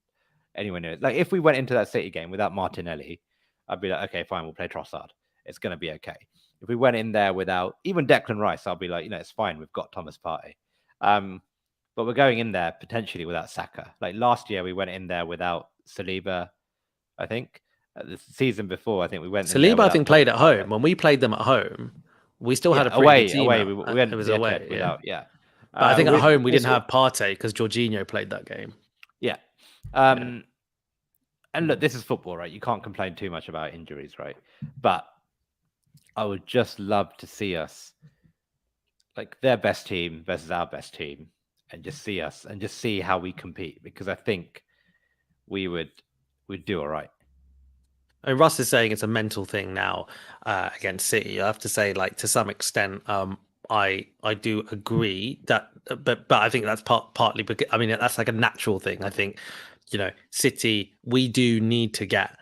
anywhere near it. Like if we went into that City game without Martinelli, I'd be like, okay, fine, we'll play Trossard. It's going to be okay. If we went in there without even Declan Rice, I'll be like, it's fine. We've got Thomas Partey. But we're going in there potentially without Saka. Like last year, we went in there without Saliba, I think. The season before, I think we went in there Saliba, I without think, played at Thomas Partey. home. When we played them at home, we still had a pretty away, good team. away. We went it was yeah, away, without, yeah. But I think at home we didn't have Partey because Jorginho played that game. Yeah. And look, this is football, right? You can't complain too much about injuries, right? But I would just love to see us like their best team versus our best team and just see us and just see how we compete because I think we'd do all right. I mean, Russ is saying it's a mental thing now against City. I have to say, like to some extent, I do agree that, but I think that's partly because I mean that's like a natural thing. I think City, we do need to get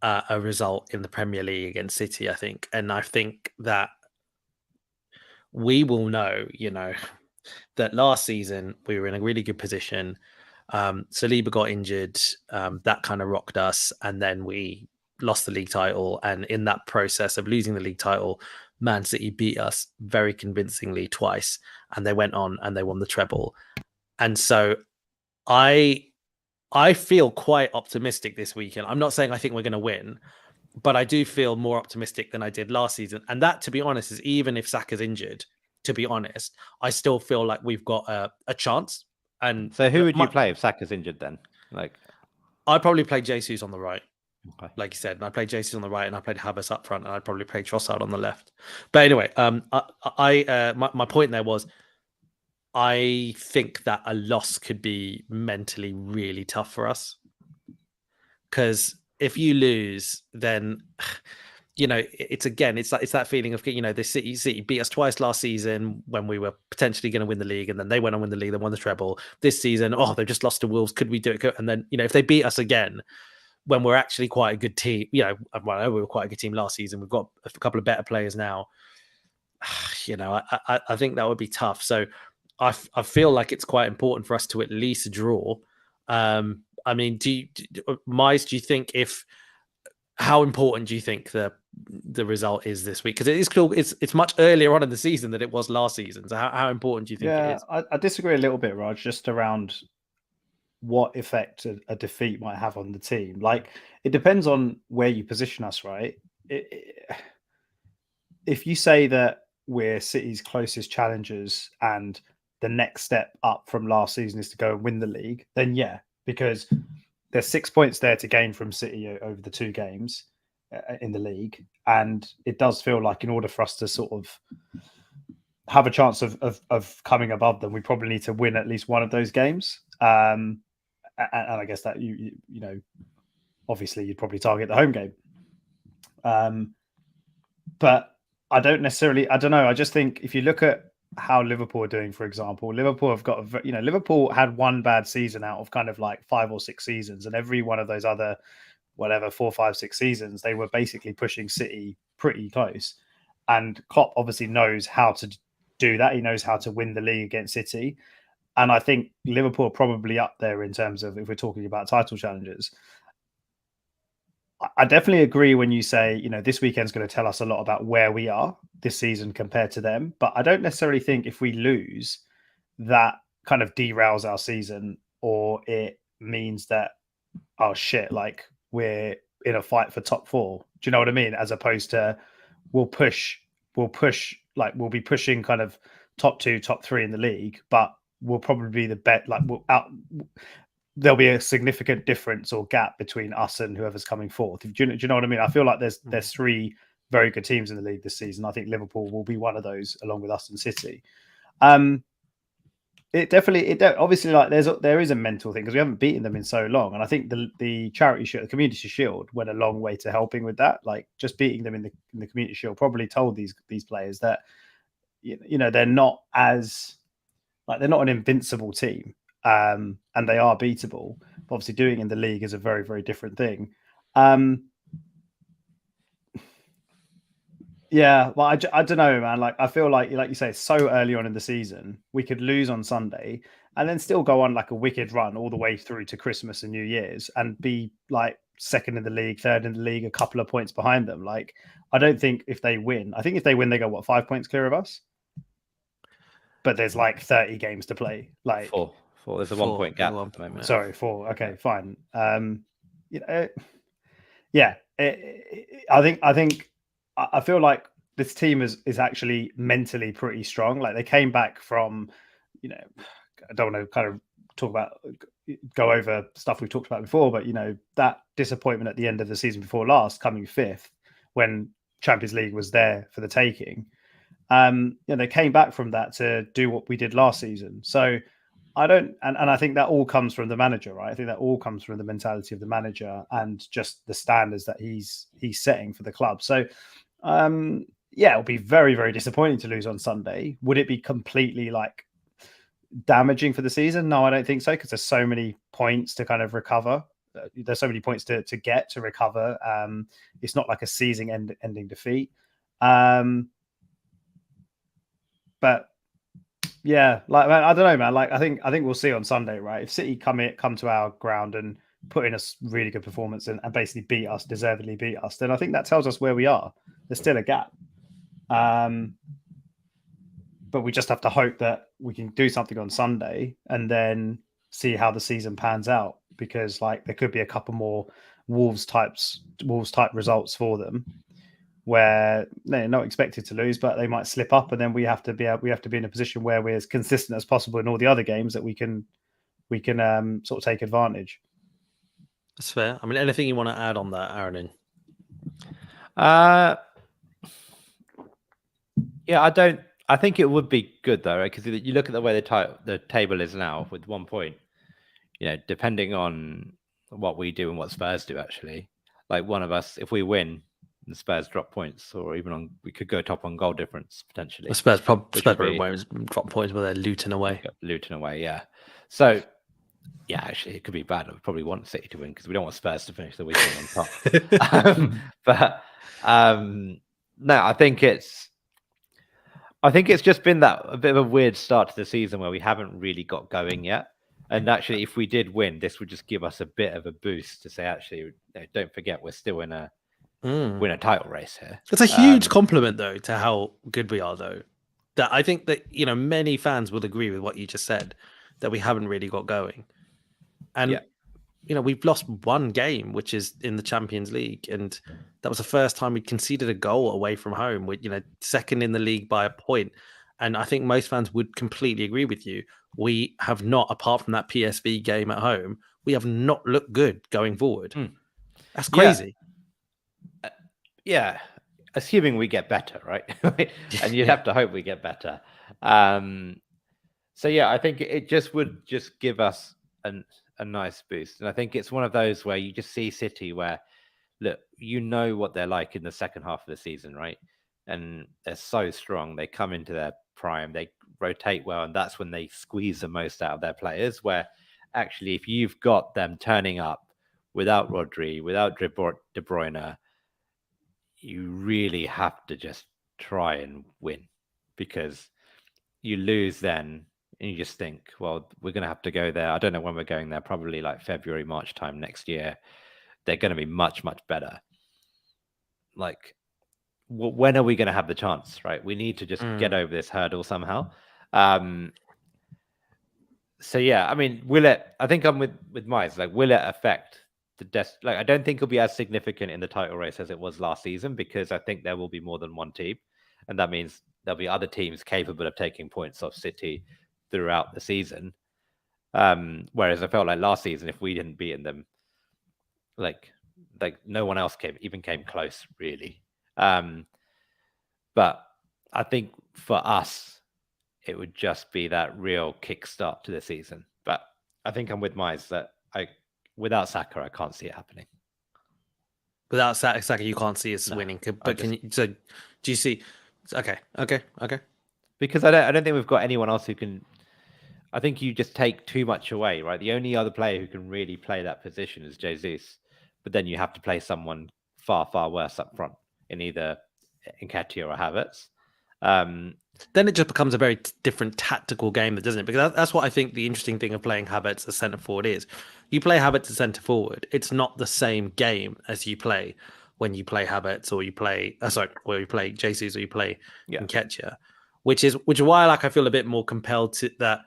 a result in the Premier League against City. I think, and I think that we will know, that last season we were in a really good position. Saliba got injured, that kind of rocked us, and then we lost the league title. And in that process of losing the league title, Man City beat us very convincingly twice, and they went on and they won the treble. And so I feel quite optimistic this weekend. I'm not saying I think we're going to win, but I do feel more optimistic than I did last season. And that, to be honest, is even if Saka's injured, to be honest, I still feel like we've got a chance. And so who would you play if Saka's injured then? Like I'd probably play Jesus on the right. Okay. Like you said, and I played Jesus on the right and I played Havertz up front and I'd probably play Trossard on the left. But anyway, my point there was I think that a loss could be mentally really tough for us. Because if you lose, then it's that feeling of the City beat us twice last season when we were potentially going to win the league, and then they went on win the league, they won the treble. This season, they've just lost to Wolves. Could we do it? And then if they beat us again, when we're actually quite a good team, I know we were quite a good team last season. We've got a couple of better players now. I think that would be tough. So I feel like it's quite important for us to at least draw. I mean, Mize, do you think how important do you think the result is this week? Because it is cool. It's much earlier on in the season than it was last season. So how important do you think it is? I disagree a little bit, Raj, just around what effect a defeat might have on the team. Like, it depends on where you position us, right? If you say that we're City's closest challengers and the next step up from last season is to go and win the league, then yeah, because there's 6 points there to gain from City over the 2 games in the league. And it does feel like in order for us to sort of have a chance of coming above them, we probably need to win at least one of those games. And I guess that you obviously you'd probably target the home game. But I don't know. I just think if you look at how Liverpool are doing, for example, Liverpool have got Liverpool had one bad season out of kind of like 5 or 6 seasons, and every one of those other 4, 5, 6 seasons, they were basically pushing City pretty close. And Klopp obviously knows how to do that. He knows how to win the league against City. And I think Liverpool are probably up there in terms of if we're talking about title challenges. I definitely agree when you say, this weekend's going to tell us a lot about where we are this season compared to them. But I don't necessarily think if we lose, that kind of derails our season, or it means that, oh shit, like we're in a fight for top 4. Do you know what I mean? As opposed to we'll be pushing kind of top 2, top 3 in the league, but we'll probably be the bet. Like there'll be a significant difference or gap between us and whoever's coming fourth. Do you know what I mean? I feel like there's 3 very good teams in the league this season. I think Liverpool will be one of those, along with us and City. Obviously, like there is a mental thing because we haven't beaten them in so long, and I think the charity shield, the Community Shield, went a long way to helping with that. Like just beating them in the Community Shield probably told these players that they're not they're not an invincible team. And they are beatable. But obviously, doing in the league is a very, very different thing. Yeah, well, I don't know, man. Like, I feel like you say, it's so early on in the season. We could lose on Sunday and then still go on like a wicked run all the way through to Christmas and New Year's and be like second in the league, third in the league, a couple of points behind them. Like, I don't think if they win, I think if they win, they go, what, 5 points clear of us? But there's like 30 games to play. Like, Four. There's a 1 point gap at the moment. Sorry, 4. Okay, fine. You know, yeah, I feel like this team is actually mentally pretty strong. Like, they came back from, you know, I don't want to kind of go over stuff we've talked about before, but, you know, that disappointment at the end of the season before last, coming 5th when Champions League was there for the taking. You know, they came back from that to do what we did last season. So and I think that all comes from the manager, right? I think that all comes from the mentality of the manager and just the standards that he's setting for the club. So, yeah, it'll be very, very disappointing to lose on Sunday. Would it be completely like damaging for the season? No, I don't think so, because there's so many points to kind of recover. There's so many points to get to recover. It's not like a season-ending defeat. But yeah, like, man, I don't know, man. Like, I think we'll see on Sunday, right? If City come to our ground and put in a really good performance and basically deservedly beat us, then I think that tells us where we are. There's still a gap. But we just have to hope that we can do something on Sunday and then see how the season pans out, because like there could be a couple more Wolves type results for them where they're not expected to lose, but they might slip up, and then we have to be in a position where we're as consistent as possible in all the other games that we can sort of take advantage. That's fair. I mean, anything you want to add on that, Aaron? Yeah, I think it would be good though, right? Because you look at the way the table is now with 1 point. You know, depending on what we do and what Spurs do, actually, like one of us, if we win, the Spurs drop points, or even we could go top on goal difference potentially. The Spurs probably won't drop points, but they're looting away. Yeah. So yeah, actually, it could be bad. We probably want City to win because we don't want Spurs to finish the weekend on top. No, I think it's just been a bit of a weird start to the season where we haven't really got going yet. And actually, if we did win, this would just give us a bit of a boost to say, actually, don't forget, we're still in a title race here. It's a huge compliment, though, to how good we are, though. That I think that, you know, many fans will agree with what you just said, that we haven't really got going. And, you know, we've lost one game, which is in the Champions League. And that was the first time we conceded a goal away from home. We're, you know, second in the league by a point. And I think most fans would completely agree with you. We have not, apart from that PSV game at home, we have not looked good going forward. That's crazy. Yeah. Assuming we get better, right? And you'd have to hope we get better. So yeah, I think it would give us a nice boost. And I think it's one of those where you just see City where, look, you know what they're like in the second half of the season, right? And they're so strong. They come into their prime, they rotate well, and that's when they squeeze the most out of their players, where actually if you've got them turning up without Rodri, without De Bruyne, you really have to just try and win, because you lose then and you just think, well, we're going to have to go there. I don't know when we're going there, probably like February, March time next year. They're going to be much, much better. Like, when are we going to have the chance, right? We need to just get over this hurdle somehow. So yeah, I mean, I think I'm with Miles. Like, will it affect like, I don't think it'll be as significant in the title race as it was last season, because I think there will be more than one team, and that means there'll be other teams capable of taking points off City throughout the season. Whereas I felt like last season, if we didn't beat them, like no one else came close, really. But I think for us, it would just be that real kickstart to the season. But I think I'm with Miles that without Saka, I can't see it happening. Without Saka, you can't see us winning. But do you see? Okay. Because I don't think we've got anyone else who can. I think you just take too much away, right? The only other player who can really play that position is Jesus, but then you have to play someone far, far worse up front in either Nketiah or Havertz. Then it just becomes a very different tactical game, doesn't it? Because that's what I think the interesting thing of playing Havertz as centre forward is. You play Havertz as centre forward, it's not the same game as you play when you play Havertz or you play you play Jesus or you play Nketiah, which is why I feel a bit more compelled to that.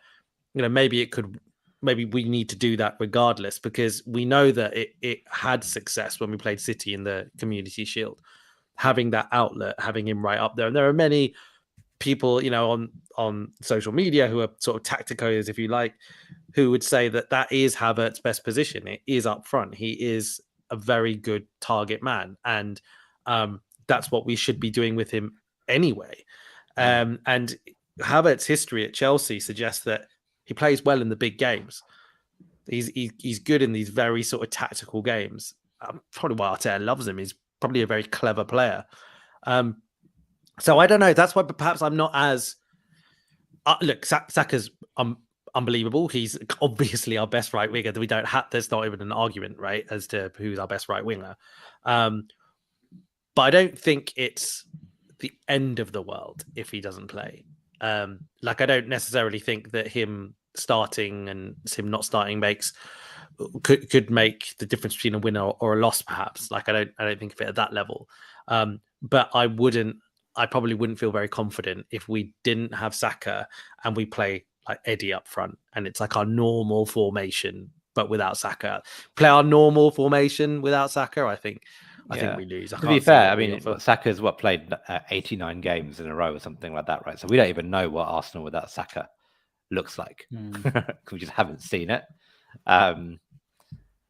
Maybe we need to do that regardless, because we know that it had success when we played City in the Community Shield, having that outlet, having him right up there. And there are many people, on social media who are sort of tacticos, if you like, who would say that is Havertz's best position. It is up front. He is a very good target man, and that's what we should be doing with him anyway. And Havertz's history at Chelsea suggests that he plays well in the big games. He's good in these very sort of tactical games. Probably why Arteta loves him. He's probably a very clever player. So I don't know. That's why perhaps I'm not as... look, Saka's unbelievable. He's obviously our best right winger. There's not even an argument, right, as to who's our best right winger. But I don't think it's the end of the world if he doesn't play. I don't necessarily think that him starting and him not starting could make the difference between a winner or a loss, perhaps. I don't think of it at that level. But I probably wouldn't feel very confident if we didn't have Saka and we play like Eddie up front and it's like our normal formation, but without Saka. Play our normal formation without Saka, I think we lose. To be fair, I mean, Saka's played 89 games in a row or something like that, right? So we don't even know what Arsenal without Saka looks like. We just haven't seen it.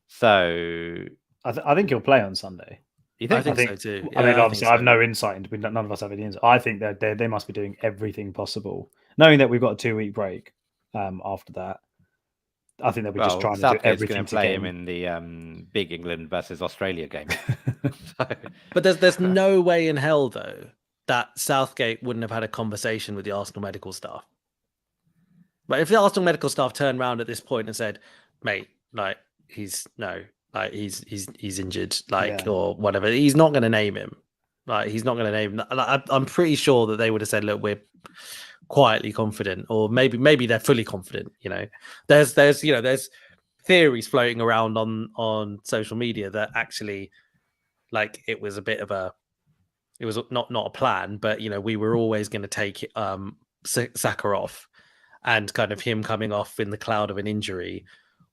So I think he'll play on Sunday. You think? I think so too. I mean, obviously, I have no insight into. None of us have any insight. I think that they must be doing everything possible, knowing that we've got a 2-week break. After that, I think they'll be just trying to do everything going to play him in the big England versus Australia game. But there's no way in hell though that Southgate wouldn't have had a conversation with the Arsenal medical staff. But if the Arsenal medical staff turned around at this point and said, "Mate, he's injured, or whatever," he's not going to name him. He's not going to name him. I'm pretty sure that they would have said, "Look, we're quietly confident," or maybe they're fully confident. There's theories floating around on social media that actually, it was a bit of it was not a plan, but we were always going to take Saka off, and kind of him coming off in the cloud of an injury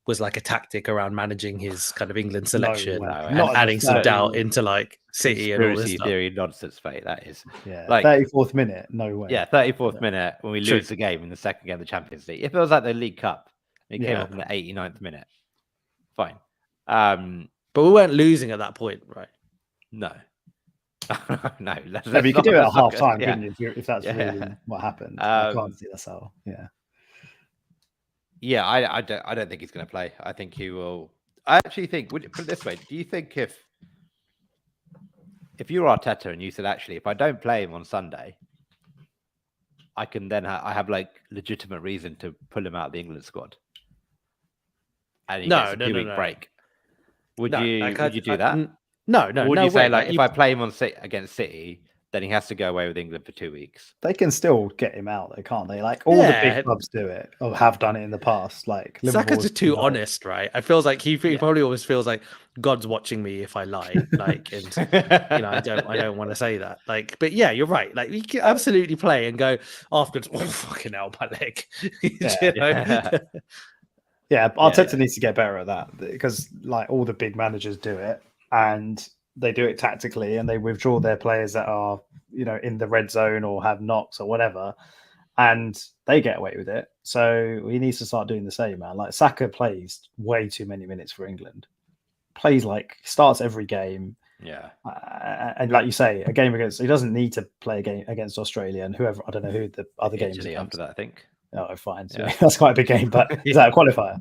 was like a tactic around managing his kind of England selection and adding some doubt into City and all this stuff. Theory nonsense, mate. That is 34th minute, no way. Yeah, 34th minute when we lose the game in the second game of the Champions League. If it was like the League Cup, it came up in the 89th minute. Fine, but we weren't losing at that point, right? No. No, but you could do it at half time, couldn't you? If that's really what happened. I can't see that. So yeah, I don't think he's going to play. I think he will. I actually think. Put it this way: do you think if you're Arteta and you said, actually, if I don't play him on Sunday, I can then I have legitimate reason to pull him out of the England squad, and he gets a 2-week break? Would you do that? No. Or would you say if I play him against City, then he has to go away with England for 2 weeks? They can still get him out, though, can't they? All the big clubs do it or have done it in the past. Saka's just too honest, right? I feels like he probably always feels like God's watching me if I lie, and I don't want to say that. But yeah, you're right. You can absolutely play and go afterwards. Oh fucking hell, my leg. Arteta needs to get better at that, because all the big managers do it. And they do it tactically, and they withdraw their players that are, in the red zone or have knocks or whatever, and they get away with it. So he needs to start doing the same, man. Saka plays way too many minutes for England. Plays starts every game. Yeah. And like you say, a game against, he doesn't need to play a game against Australia and whoever, I don't know who the other games are. After that, I think. Oh, fine. So that's quite a big game, but is that a qualifier?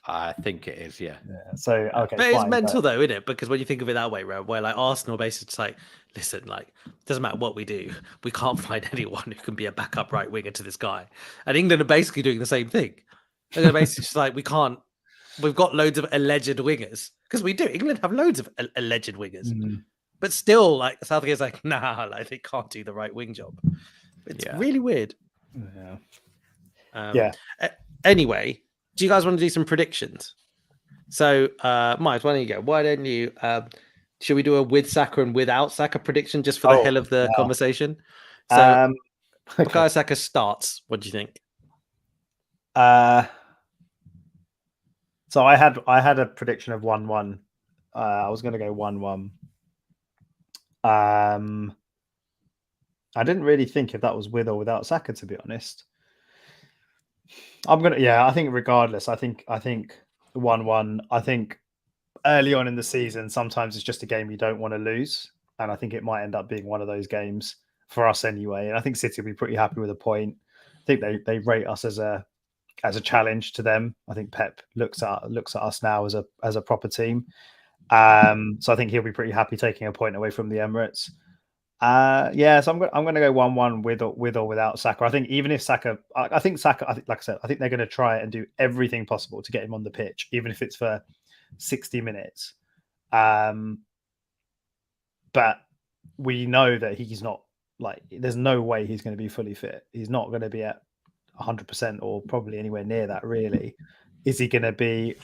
I think it is, yeah. So, okay. But it's mental, though, isn't it? Because when you think of it that way, where Arsenal basically just listen, doesn't matter what we do, we can't find anyone who can be a backup right winger to this guy. And England are basically doing the same thing. They're basically just we've got loads of alleged wingers. Because we do. England have loads of alleged wingers. But still, like Southgate's like, nah, like they can't do the right wing job. It's really weird. Yeah. Anyway, do you guys want to do some predictions? So, Mike, why don't you go? Why don't you? Should we do a with Saka and without Saka prediction just for the hell of the conversation? So, Bukayo Saka starts. What do you think? So I had a prediction of 1-1. I was going to go 1-1. I didn't really think if that was with or without Saka, to be honest. I think regardless, I think 1-1. I think early on in the season, sometimes it's just a game you don't want to lose. And I think it might end up being one of those games for us anyway. And I think City will be pretty happy with a point. I think they rate us as a challenge to them. I think Pep looks at us now as a proper team. So I think he'll be pretty happy taking a point away from the Emirates. So I'm going to go 1-1 with or without Saka. I think even if Saka, like I think they're going to try and do everything possible to get him on the pitch, even if it's for 60 minutes. But we know that he's not, like, there's no way he's going to be fully fit. He's not going to be at 100% or probably anywhere near that, really. Is he going to be?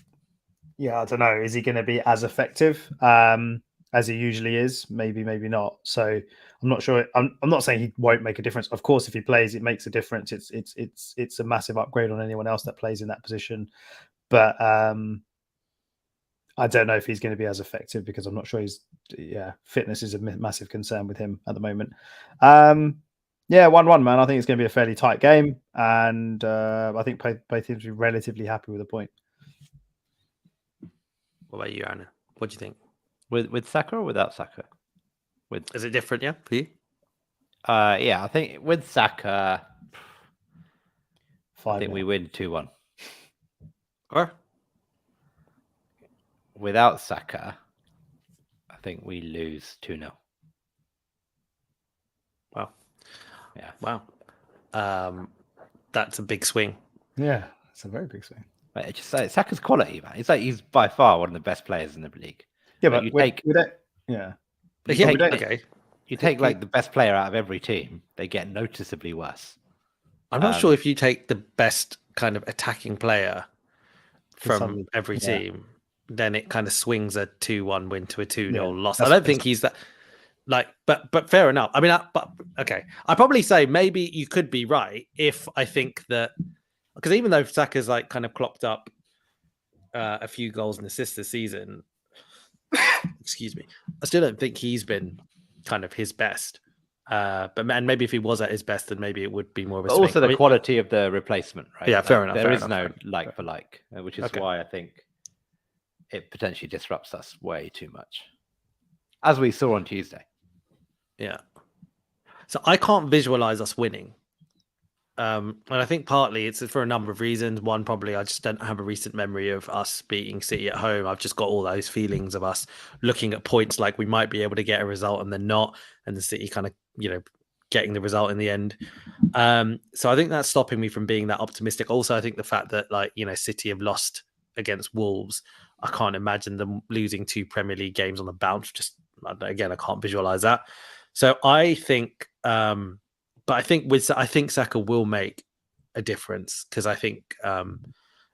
Yeah, I don't know. Is he going to be as effective as he usually is? Maybe not. So I'm not sure. I'm not saying he won't make a difference. Of course, if he plays, it makes a difference. It's a massive upgrade on anyone else that plays in that position. But I don't know if he's going to be as effective because I'm not sure fitness is a massive concern with him at the moment. 1-1, man. I think it's going to be a fairly tight game, and I think both teams will be relatively happy with a point. What about you, Anna? What do you think? With Saka or without Saka? Is it different? Yeah, for you? I think with Saka, I think we win 2-1. Or without Saka, I think we lose 2-0. Wow. Yeah. Wow. That's a big swing. Yeah, it's a very big swing. It's just like Saka's quality, man. It's like he's by far one of the best players in the league. Yeah, but you take like the best player out of every team, they get noticeably worse. I'm not sure if you take the best kind of attacking player from every team, then it kind of swings a 2-1 win to a 2-0 loss. I don't think he's that. Like, but fair enough. I mean, okay. I'd probably say maybe you could be right if I think that, because even though Saka's like kind of clocked up a few goals and assists this season, excuse me, I still don't think he's been kind of his best. But maybe if he was at his best, then maybe it would be more of a swing. Also the quality of the replacement, right? Yeah, fair enough. There is no like for like, which is why I think it potentially disrupts us way too much, as we saw on Tuesday. Yeah. So I can't visualize us winning. And I think partly it's for a number of reasons. One, probably I just don't have a recent memory of us beating City at home. I've just got all those feelings of us looking at points like we might be able to get a result and then not, and the City kind of, getting the result in the end. So I think that's stopping me from being that optimistic. Also, I think the fact that City have lost against Wolves, I can't imagine them losing 2 Premier League games on the bounce. Just again, I can't visualize that. So I think, but I think Saka will make a difference because I think, Aaron,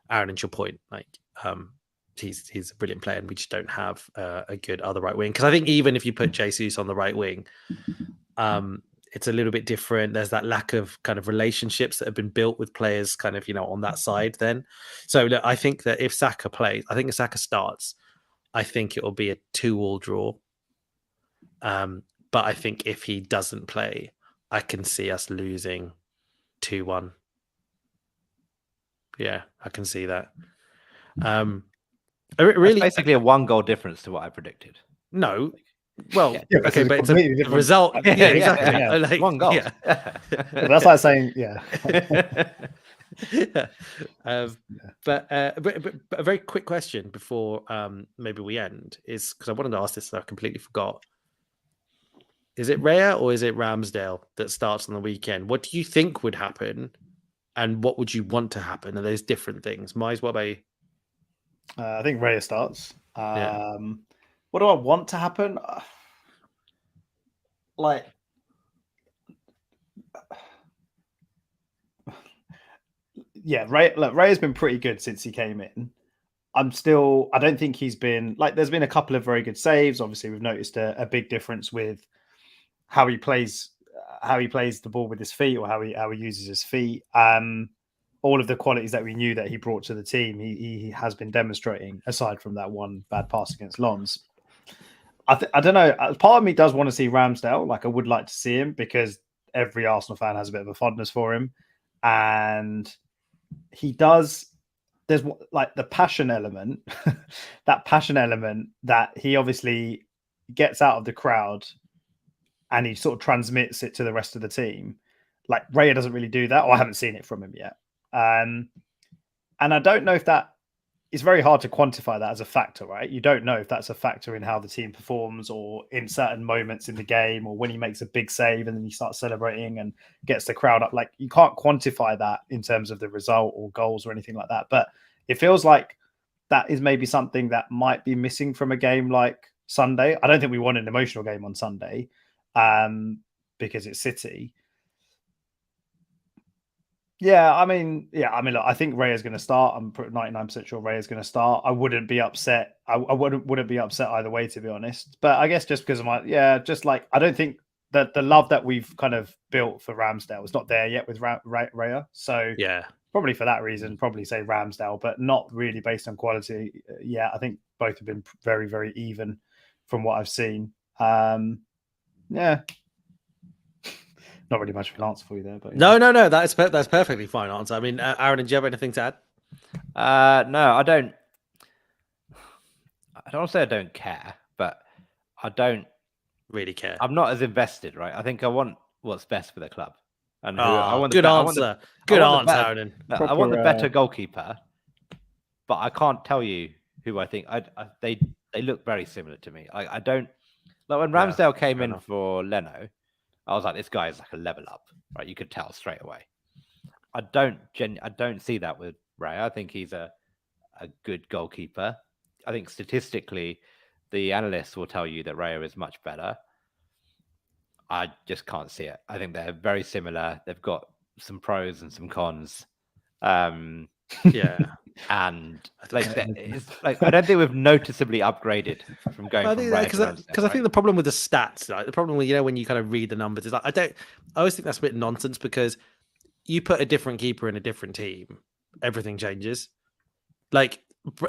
and your point, he's a brilliant player and we just don't have a good other right wing. Because I think even if you put Jesus on the right wing, it's a little bit different. There's that lack of kind of relationships that have been built with players kind of, on that side then. So look, I think that if Saka plays, I think if Saka starts, I think it will be a 2-2 draw. But I think if he doesn't play, I can see us losing 2-1. Yeah, I can see that. Really, that's basically a 1-goal difference to what I predicted. No. Well, okay, but it's a result. Yeah, exactly. Yeah. Like, 1 goal. Yeah. That's like saying, But a very quick question before maybe we end is, because I wanted to ask this and I completely forgot. Is it Raya or is it Ramsdale that starts on the weekend? What do you think would happen, and what would you want to happen? Are those different things? Mize, what about you? I think Raya starts. What do I want to happen? like, yeah, Ray has been pretty good since he came in. I don't think he's been like, there's been a couple of very good saves. Obviously, we've noticed a big difference with how he plays the ball with his feet, or how he uses his feet. All of the qualities that we knew that he brought to the team, he has been demonstrating, aside from that one bad pass against Lens. I don't know. Part of me does want to see Ramsdale. Like, I would like to see him, because every Arsenal fan has a bit of a fondness for him. And he does. There's like the passion element, that passion element that he obviously gets out of the crowd, and he sort of transmits it to the rest of the team. Like, Raya doesn't really do that, or I haven't seen it from him yet. And I don't know if that, it's very hard to quantify that as a factor, right? You don't know if that's a factor in how the team performs, or in certain moments in the game, or when he makes a big save and then he starts celebrating and gets the crowd up. Like, you can't quantify that in terms of the result or goals or anything like that. But it feels like that is maybe something that might be missing from a game like Sunday. I don't think we want an emotional game on Sunday, because it's City. Yeah, I mean, look, I think Raya's going to start. I'm 99% sure Raya's going to start. I wouldn't be upset. I wouldn't be upset either way, to be honest. But I guess just because just like, I don't think that the love that we've kind of built for Ramsdale is not there yet with Raya. So yeah, probably for that reason, probably say Ramsdale, but not really based on quality. Yeah, I think both have been very, very even from what I've seen. Yeah. Not really much of an answer for you there, but no, that's perfectly fine answer. I mean, Aaron, did you have anything to add? No, I don't. I don't say I don't care, but I don't really care. I'm not as invested, right? I think I want what's best for the club, and I want good answer. Good answer, Aaron. I want the better goalkeeper, but I can't tell you who I think. They look very similar to me. I don't like when Ramsdale came in for Leno. I was like, this guy is like a level up, right? You could tell straight away. I don't see that with Ray. I think he's a good goalkeeper. I think statistically, the analysts will tell you that Raya is much better. I just can't see it. I think they're very similar. They've got some pros and some cons. Yeah, and it's like I don't think we've noticeably upgraded from going. Because I think the problem with the stats, like the problem with when you kind of read the numbers, is like I always think that's a bit nonsense, because you put a different keeper in a different team, everything changes. Like,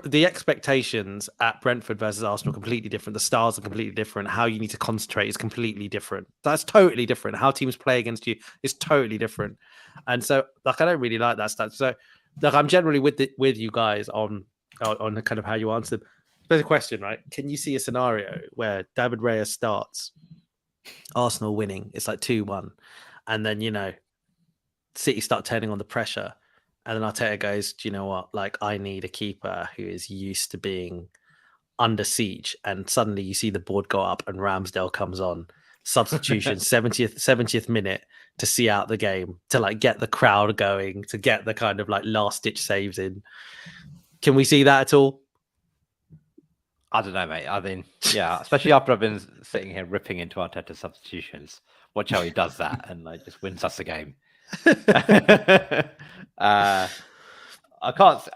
the expectations at Brentford versus Arsenal are completely different. The stars are completely different. How you need to concentrate is completely different. That's totally different. How teams play against you is totally different. And so, like, I don't really like that stat. So, like, I'm generally with you guys on kind of how you answer them. There's a question, right? Can you see a scenario where David Raya starts, Arsenal winning, it's like 2-1, and then City start turning on the pressure, and then Arteta goes, do you know what? Like, I need a keeper who is used to being under siege. And suddenly you see the board go up and Ramsdale comes on. Substitution, 70th minute, to see out the game, to like get the crowd going, to get the kind of like last ditch saves in. Can we see that at all? I don't know, mate. I mean, yeah, especially after I've been sitting here ripping into Arteta substitutions. Watch how he does that and like just wins us the game. I can't.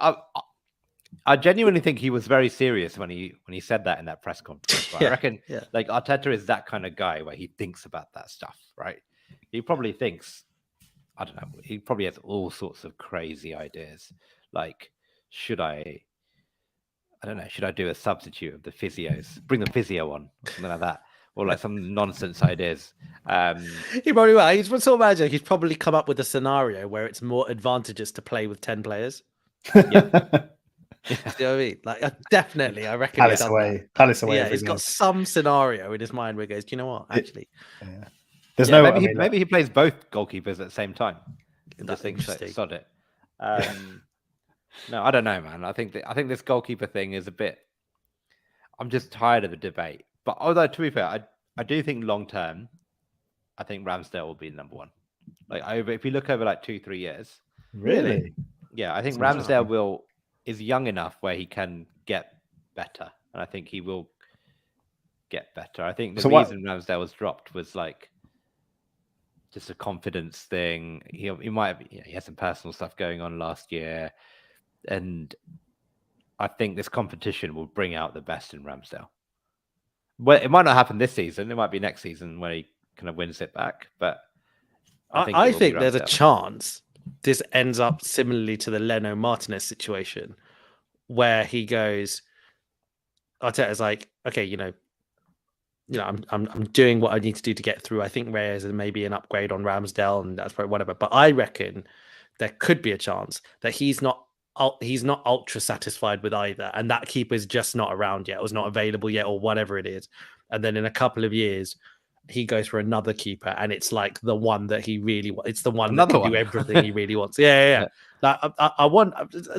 I genuinely think he was very serious when he said that in that press conference. Right? I reckon like Arteta is that kind of guy where he thinks about that stuff, right? He probably thinks, I don't know, he probably has all sorts of crazy ideas. Like, should I don't know, should I do a substitute of the physios? Bring the physio on, or something like that. Or like some nonsense ideas. He probably will. He's sort of manager. He's probably come up with a scenario where it's more advantageous to play with 10 players. Yeah. You know what I mean? Like, definitely, I reckon. Palace away. Yeah, he's got some scenario in his mind where he goes, do you know what? Actually, there's maybe he plays both goalkeepers at the same time. That's interesting. Sod it. No, I don't know, man. I think this goalkeeper thing is a bit. I'm just tired of the debate. But although, to be fair, I do think long term, I think Ramsdale will be number one. Like, if you look over like 2-3 years, really, yeah, I think Ramsdale is young enough where he can get better, and I think he will get better. I think the So what- reason Ramsdale was dropped was like just a confidence thing. He might have, he had some personal stuff going on last year, and I think this competition will bring out the best in Ramsdale. Well, it might not happen this season. It might be next season when he kind of wins it back. But I think there's a Ramsdale. chance this ends up similarly to the Leno Martinez situation, where he goes, Arteta's like, okay, I'm doing what I need to do to get through. I think Reyes is maybe an upgrade on Ramsdale, and that's probably whatever. But I reckon there could be a chance that he's not ultra satisfied with either, and that keeper's just not around yet, or is not available yet, or whatever it is. And then in a couple of years, he goes for another keeper, and it's like the one that he really wants. It's the one that can do everything he really wants. Yeah. Like I want.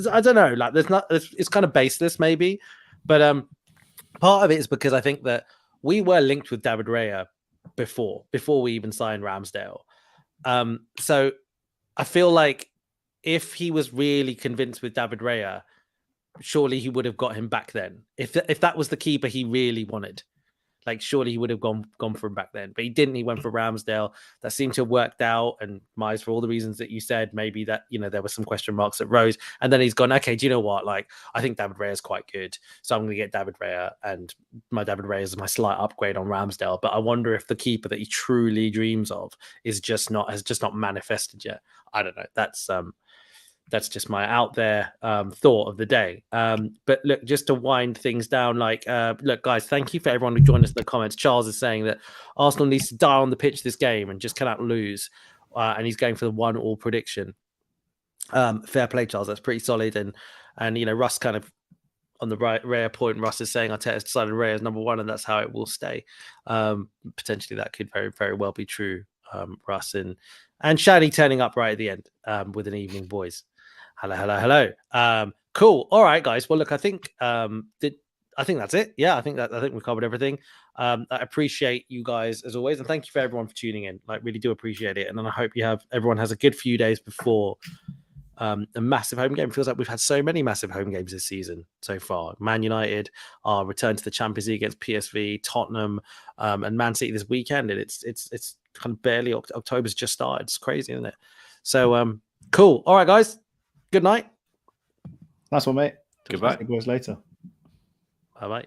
I don't know. Like it's kind of baseless, maybe, but part of it is because I think that we were linked with David Raya before we even signed Ramsdale. So I feel like if he was really convinced with David Raya, surely he would have got him back then. If that was the keeper he really wanted, like surely he would have gone for him back then. But he didn't. He went for Ramsdale. That seemed to have worked out. And Mize, for all the reasons that you said, maybe that there were some question marks that rose. And then he's gone, okay, do you know what? Like, I think David Raya is quite good, so I'm going to get David Raya. And my David Raya is my slight upgrade on Ramsdale. But I wonder if the keeper that he truly dreams of has just not manifested yet. I don't know. That's just my out there thought of the day. But look, just to wind things down, look, guys, thank you for everyone who joined us in the comments. Charles is saying that Arsenal needs to die on the pitch this game and just cannot lose. And he's going for the 1-1 prediction. Fair play, Charles. That's pretty solid. And Russ kind of on the rare point, Russ is saying Arteta's decided Raya is number one, and that's how it will stay. Potentially that could very, very well be true, Russ. And Shani turning up right at the end with an evening voice. Hello. Cool. All right, guys. Well, look, I think that's it. Yeah, I think we covered everything. I appreciate you guys as always, and thank you for everyone for tuning in. Like, really do appreciate it. And then I hope everyone has a good few days before a massive home game. It feels like we've had so many massive home games this season so far. Man United, our return to the Champions League against PSV, Tottenham, and Man City this weekend. And it's kind of barely October's just started. It's crazy, isn't it? So cool. All right, guys. Good night. Nice one, mate. Goodbye. See you boys later. Bye-bye.